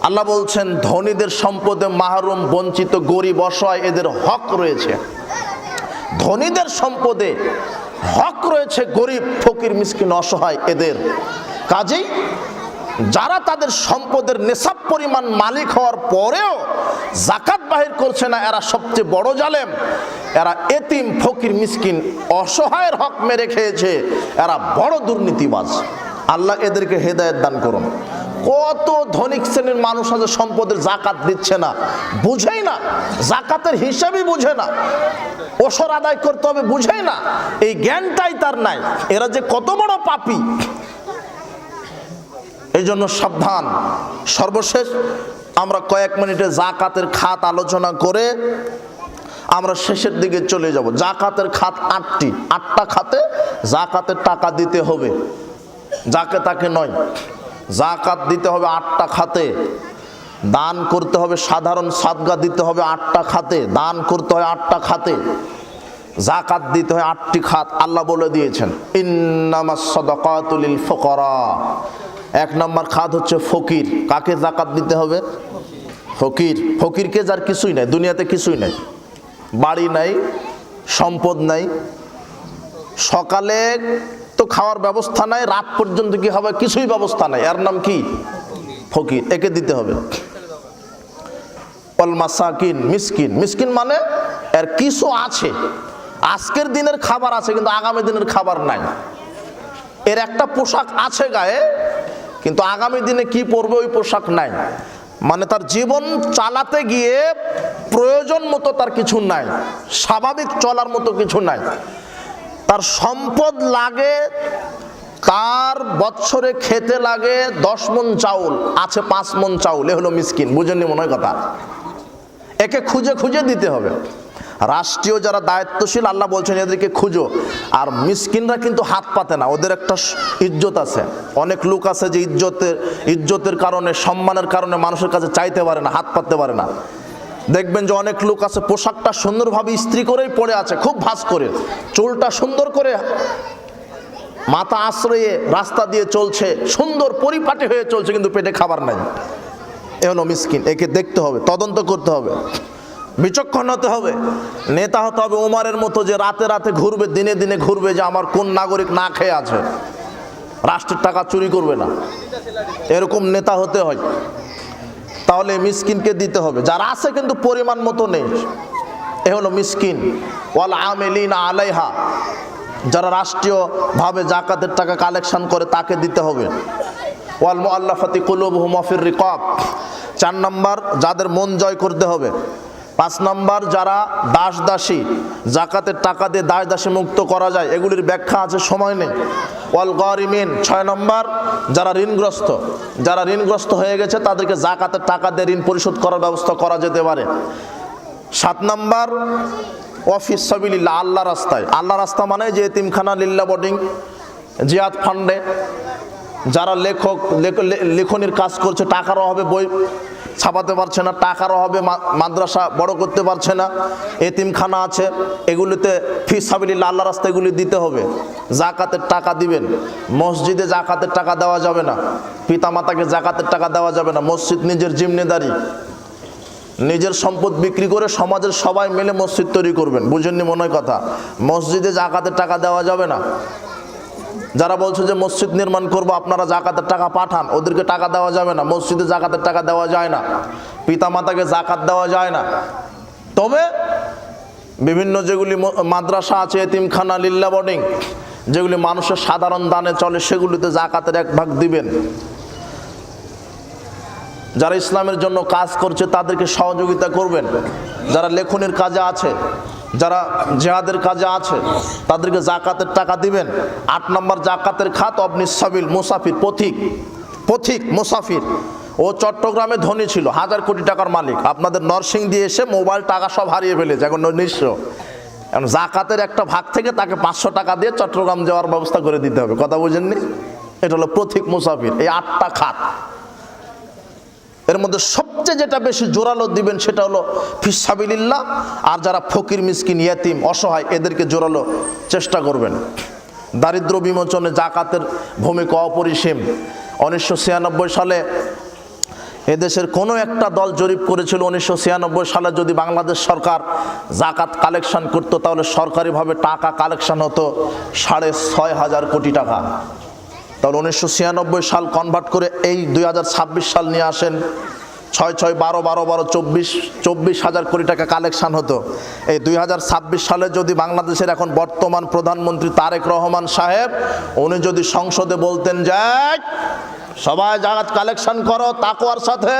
আল্লাহ বলছেন, ধনীদের সম্পদে মাহরুম, বঞ্চিত, গরিব, অসহায়, এদের হক রয়েছে। ধনীদের সম্পদে হক রয়েছে, গরিব, ফকির, মিসকিন, অসহায় এদের। কাজেই যারা তাদের সম্পদের নেশাব পরিমাণ মালিক হওয়ার পরেও যাকাত বাহির করছে না, এরা সবচেয়ে বড় জালেম। এরা এতিম, ফকির, মিসকিন, অসহায়ের হক মেরে খেয়েছে, এরা বড় দুর্নীতিবাজ। আল্লাহ এদেরকে হেদায়েত দান করুন। কত ধনিক শ্রেণীর মানুষ আছে সম্পদের যাকাত দিচ্ছে না, বুঝেই না, যাকাতের হিসাবই বুঝে না, ওসর আদায় করতে হবে বুঝেই না, এই জ্ঞানটাই তার নাই। এরা যে কত বড় পাপী! এই জন্য সাবধান। সর্বশেষ আমরা কয়েক মিনিটে যাকাতের খাত আলোচনা করে আমরা শেষের দিকে চলে যাব। যাকাতের খাত 8টা খাতে যাকাতের টাকা দিতে হবে, যাকে তাকে নয়। যাকাত দিতে হবে 8টা খাতে, দান করতে হবে, সাধারণ সাদকা দিতে হবে 8টা খাতে, দান করতে হয় 8টা খাতে, যাকাত দিতে হয় 8টি খাত। আল্লাহ বলে দিয়েছেন, ইন্নামাস সাদাকাতু লিল ফুকারা। 1 নম্বর খাত হচ্ছে ফকির। কাকে যাকাত দিতে হবে? ফকির। ফকিরকে যার কিছুই নাই, দুনিয়াতে কিছুই নাই, বাড়ি নাই, সম্পদ নাই, সকালে তো খাওয়ার ব্যবস্থা নাই, রাত পর্যন্ত কি হবে কিছুই ব্যবস্থা নাই, এর নাম কি? ফকির। একে দিতে হবে। অল মাসাকিন, মিসকিন। মিসকিন মানে এর কিছু আছে, আজকের দিনের খাবার আছে কিন্তু আগামী দিনের খাবার নাই। এর একটা পোশাক আছে গায়ে কিন্তু আগামী দিনে কি পরবে ওই পোশাক নাই। মানে তার জীবন চালাতে গিয়ে প্রয়োজন মতো তার কিছু নাই, স্বাভাবিক চলার মতো কিছু নাই। তার সম্পদ লাগে, তার বৎসরে খেতে লাগে 10 মণ চাউল, আছে 5 মণ চাউল, এ হলো মিসকিন। বুঝেননি মনে হয় কথা? একে খুঁজে খুঁজে দিতে হবে। রাষ্ট্রীয় যারা দায়িত্বশীল আল্লাহ বলছেন এদেরকে খুঁজো। আর মিসকিনরা কিন্তু হাত পাতে না, ওদের একটা ইজ্জত আছে। অনেক লোক আছে যে ইজ্জতের কারণে, সম্মানের কারণে মানুষের কাছে চাইতে পারে না, হাত পাততে পারে না। দেখবেন যে অনেক লোক আছে পোশাকটা সুন্দরভাবে ইস্ত্রি করেই পরে আছে, খুব ভাঁজ করে, চুলটা সুন্দর করে মাথা আশ্রয়ে রাস্তা দিয়ে চলছে, সুন্দর পরিপাটি হয়ে চলছে, কিন্তু পেটে খাবার নাই। এ হলো মিসকিন। একে দেখতে হবে, তদন্ত করতে হবে, বিচক্ষণ হতে হবে, নেতা হতে হবে ওমরের মতো, যে রাতে রাতে ঘুরবে, দিনে দিনে ঘুরবে যে আমার কোন নাগরিক না খেয়ে আছে, রাষ্ট্রের টাকা চুরি করবে না, এরকম নেতা হতে হয়। তাহলে মিসকিনকে দিতে হবে, যারা আছে কিন্তু পরিমাণ মতো নেই, এ হলো মিসকিন। ওয়াল আমিলিনা আলাইহা, যারা রাষ্ট্রীয়ভাবে যাকাতের টাকা কালেকশন করে তাকে দিতে হবে। ওয়াল মুআল্লাফাতি কুলুবুহুম ওয়া ফির রিকাব, 4 নম্বর যাদের মন জয় করতে হবে। 5 নম্বর যারা দাস দাসী, যাকাতের টাকা দিয়ে দাস দাসী মুক্ত করা যায়, এগুলির ব্যাখ্যা আছে, সময় নেই। ওয়াল গারিমিন, 6 নম্বর যারা ঋণগ্রস্ত, যারা ঋণগ্রস্ত হয়ে গেছে তাদেরকে যাকাতের টাকা দিয়ে ঋণ পরিশোধ করার ব্যবস্থা করা যেতে পারে। 7 নম্বর ওয়াফিস সাবিলিল্লাহ, আল্লাহ রাস্তায়। আল্লাহ রাস্তা মানে যে এতিমখানা, লিল্লাহ বোর্ডিং, জিয়াদ ফান্ডে যারা লেখনির কাজ করছে, টাকার অভাবে বই ছাপাতে পারছে না, টাকার অভাবে মাদ্রাসা বড় করতে পারছে না, এতিমখানা আছে, এগুলিতে ফিস সাবিলিল্লাহ, আল্লাহ রাস্তায় এগুলি দিতে হবে। যাকাতের টাকা দিবেন। মসজিদে যাকাতের টাকা দেওয়া যাবে না, পিতামাতাকে যাকাতের টাকা দেওয়া যাবে না। মসজিদ নিজের জিম্মেদারি, নিজের সম্পদ বিক্রি করে সমাজের সবাই মিলে মসজিদ তৈরি করবেন। বুঝেননি মনে হয় কথা? মসজিদে যাকাতের টাকা দেওয়া যাবে না। যারা বলছে যে মসজিদ নির্মাণ করব আপনারা যাকাতের টাকা পাঠান, ওদেরকে টাকা দেওয়া যাবে না। মসজিদে যাকাতের টাকা দেওয়া যায় না, পিতামাতাকে যাকাত দেওয়া যায় না। তবে বিভিন্ন যেগুলি মাদ্রাসা আছে, এতিমখানা, লিল্লাহ বোর্ডিং, যেগুলি মানুষের সাধারণ দানে চলে, সেগুলিতে যাকাতের 1 ভাগ দিবেন। যারা ইসলামের জন্য কাজ করছে তাদেরকে সহযোগিতা করবেন। যারা লেখনের কাজে আছে, যারা জিহাদের কাজে আছে, তাদেরকে যাকাতের টাকা দিবেন। 8 নম্বর যাকাতের খাত অবনিস সাবিল, মুসাফির, পথিক মুসাফির। ও চট্টগ্রামে ধনী ছিল, 1000 কোটি টাকার মালিক, আপনাদের নরসিংদী এসে মোবাইল টাকা সব হারিয়ে ফেলেছে, এখন নিঃস্ব। এখন যাকাতের একটা ভাগ থেকে তাকে 500 টাকা দিয়ে চট্টগ্রাম যাওয়ার ব্যবস্থা করে দিতে হবে। কথা বুঝেননি? এটা হলো পথিক মুসাফির। এই 8টা খাত, এর মধ্যে সবচেয়ে যেটা বেশি জোরালো দিবেন সেটা হলো ফিস সাবিলিল্লাহ। আর যারা ফকির, মিসকিন, ইয়াতিম, অসহায়, এদেরকে জোরালো চেষ্টা করবেন। দারিদ্র বিমোচনে যাকাতের ভূমিকা অপরিসীম। 1996 সালে এদেশের কোনো একটা দল জরিপ করেছিল, 1996 সালে যদি বাংলাদেশ সরকার যাকাত কালেকশন করতো তাহলে সরকারিভাবে টাকা কালেকশন হতো 6,500 কোটি টাকা। তাহলে 1996 সাল কনভার্ট করে এই 2026 সাল নিয়ে আসেন, 6 6 12 12 12 24,000 কোটি টাকা কালেকশন হতো। এই 2026 সালে যদি বাংলাদেশের এখন বর্তমান প্রধানমন্ত্রী তারেক রহমান সাহেব, উনি যদি সংসদে বলতেন যে সবাই যাকাত কালেকশন করো তাকওয়ার সাথে,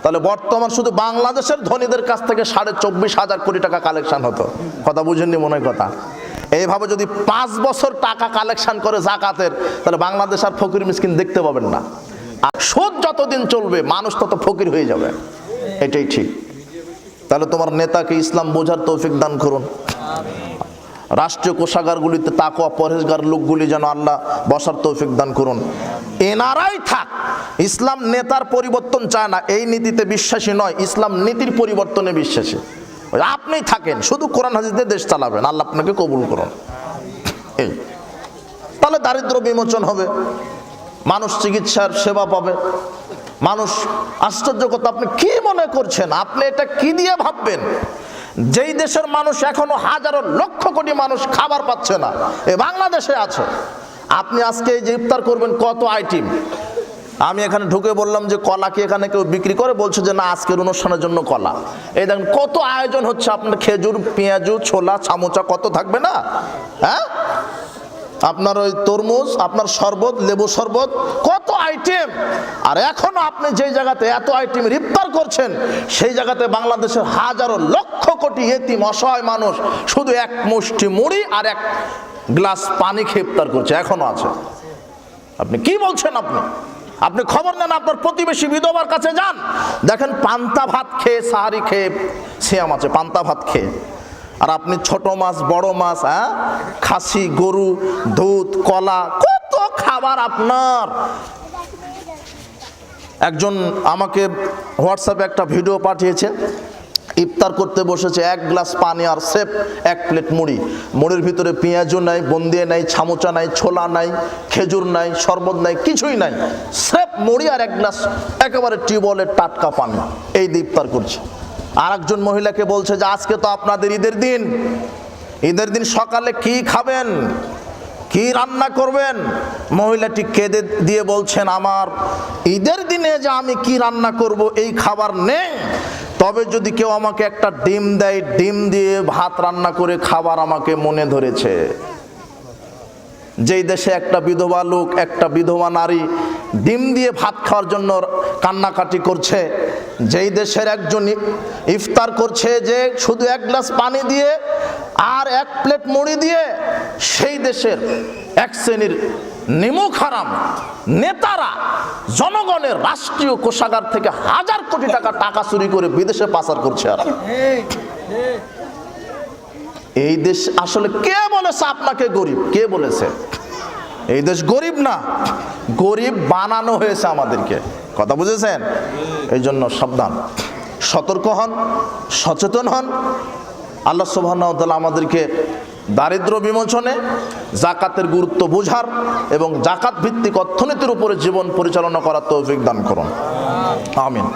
তাহলে বর্তমান শুধু বাংলাদেশের ধনীদের কাছ থেকে 24,500 কোটি টাকা কালেকশন হতো। কথা বুঝেননি মনে হয় কথা? এইভাবে যদি 5 বছর টাকা কালেকশন করে যাকাতের, তাহলে বাংলাদেশ আর ফকির মিসকিন দেখতে পাবেন না। আর সুদ যতদিন চলবে মানুষ তত ফকির হয়ে যাবে, এটাই ঠিক। তাহলে তোমার নেতাকে ইসলাম বোঝার তৌফিক দান করুন। রাষ্ট্রীয় কোষাগারগুলিতে তাকওয়া পরহেজগার লোকগুলি যেন আল্লাহ বসার তৌফিক দান করুন। এনারাই থাক, ইসলাম নেতার পরিবর্তন চায় না, এই নীতিতে বিশ্বাসী নয়, ইসলাম নীতির পরিবর্তনে বিশ্বাসী। আপনি থাকেন, শুধু কোরআন হাদিস দিয়ে দেশ চালাবেন, আল্লাহ আপনাকে কবুল করুন। এই তাহলে দারিদ্র বিমোচন হবে, মানুষ চিকিৎসার সেবা পাবে। মানুষ, আশ্চর্য কথা, আপনি কি মনে করছেন, আপনি এটা কি দিয়ে ভাববেন যেই দেশের মানুষ এখনো হাজারো লক্ষ কোটি মানুষ খাবার পাচ্ছে না, এ বাংলাদেশে আছে। আপনি আজকে এই যে ইফতার করবেন, কত আইটেম। আমি এখানে ঢুকে বললাম যে কলা কি এখানে কেউ বিক্রি করে? বলছে যে না, আজকের অনুষ্ঠানের জন্য কলা। এই দেখেন কত আয়োজন হচ্ছে, আপনার খেজুর, পেঁয়াজু, ছোলা, চামচা কত থাকবে না? হ্যাঁ, আপনার ওই তরমুজ, আপনার শরবত, লেবু শরবত, কত আইটেম। আর এখনো আপনি যেই জায়গাতে এত আইটেমের ইফতার করছেন, সেই জায়গাতে বাংলাদেশের হাজারো লক্ষ কোটি এতিম অসহায় মানুষ শুধু এক মুষ্টি মুড়ি আর এক গ্লাস পানি খেয়ে ইফতার করছে, এখনো আছে। আপনি কি বলছেন? আপনি খবর নেন, আপনার প্রতিবেশী বিধবার কাছে যান, দেখেন পান্তা ভাত খেয়ে, সাহারি খেয়ে সিয়াম আছে, পান্তা ভাত খেয়ে। আর আপনি ছোট মাছ, বড় মাছ, হ্যাঁ, খাসি, গরু, দুধ, কলা, কত খাবার আপনার। একজন আমাকে হোয়াটসঅ্যাপে একটা ভিডিও পাঠিয়েছে, ইফতার করতে বসেছে, এক গ্লাস পানি আর সেপ এক প্লেট মুড়ি, মুড়ির ভিতরে পেঁয়াজও নাই, বন্দিয়ে নাই, চামচা নাই, ছোলা নাই, খেজুর নাই, শরবত নাই, কিছুই নাই, সেপ মুড়ি আর এক গ্লাস একেবারে টিউবওয়েলের টাটকা পানি, এই দিয়ে ইফতার করছে। আর একজন মহিলাকে বলছে যে আজকে তো আপনাদের ঈদের দিন, ঈদের দিন সকালে কি খাবেন, কি রান্না করবেন? মহিলাটি কেঁদে দিয়ে বলছেন, আমার ঈদের দিনে যে আমি কি রান্না করব এই খাবার নেই, তবে যদি কেউ আমাকে একটা ডিম দেয়, ডিম দিয়ে ভাত রান্না করে খাবার আমাকে মনে ধরেছে। যেই দেশে একটা বিধবা লোক, একটা বিধবা নারী ডিম দিয়ে ভাত খাওয়ার জন্য কান্নাকাটি করছে, যেই দেশের একজন ইফতার করছে যে শুধু এক গ্লাস পানি দিয়ে আর এক প্লেট মুড়ি দিয়ে, সেই দেশের এক শ্রেণীর নিমুখ হারাম নেতারা জনগণের রাষ্ট্রীয় কোষাগার থেকে হাজার কোটি টাকা চুরি করে বিদেশে পাচার করছে। আর এই দেশ আসলে কে বলেছে আপনাকে গরিব? কে বলেছে? এই দেশ গরিব না, গরিব বানানো হয়েছে আমাদেরকে। কথা বুঝেছেন? এই জন্য সাবধান, সতর্ক হন, সচেতন হন। আল্লাহ সুবহানাহু ওয়া তাআলা আমাদেরকে দারিদ্র বিমোচনে, জাকাতের গুরুত্ব বোঝার এবং জাকাত ভিত্তিক অর্থনীতির উপরে জীবন পরিচালনা করার তৌফিক দান করুন। আমিন।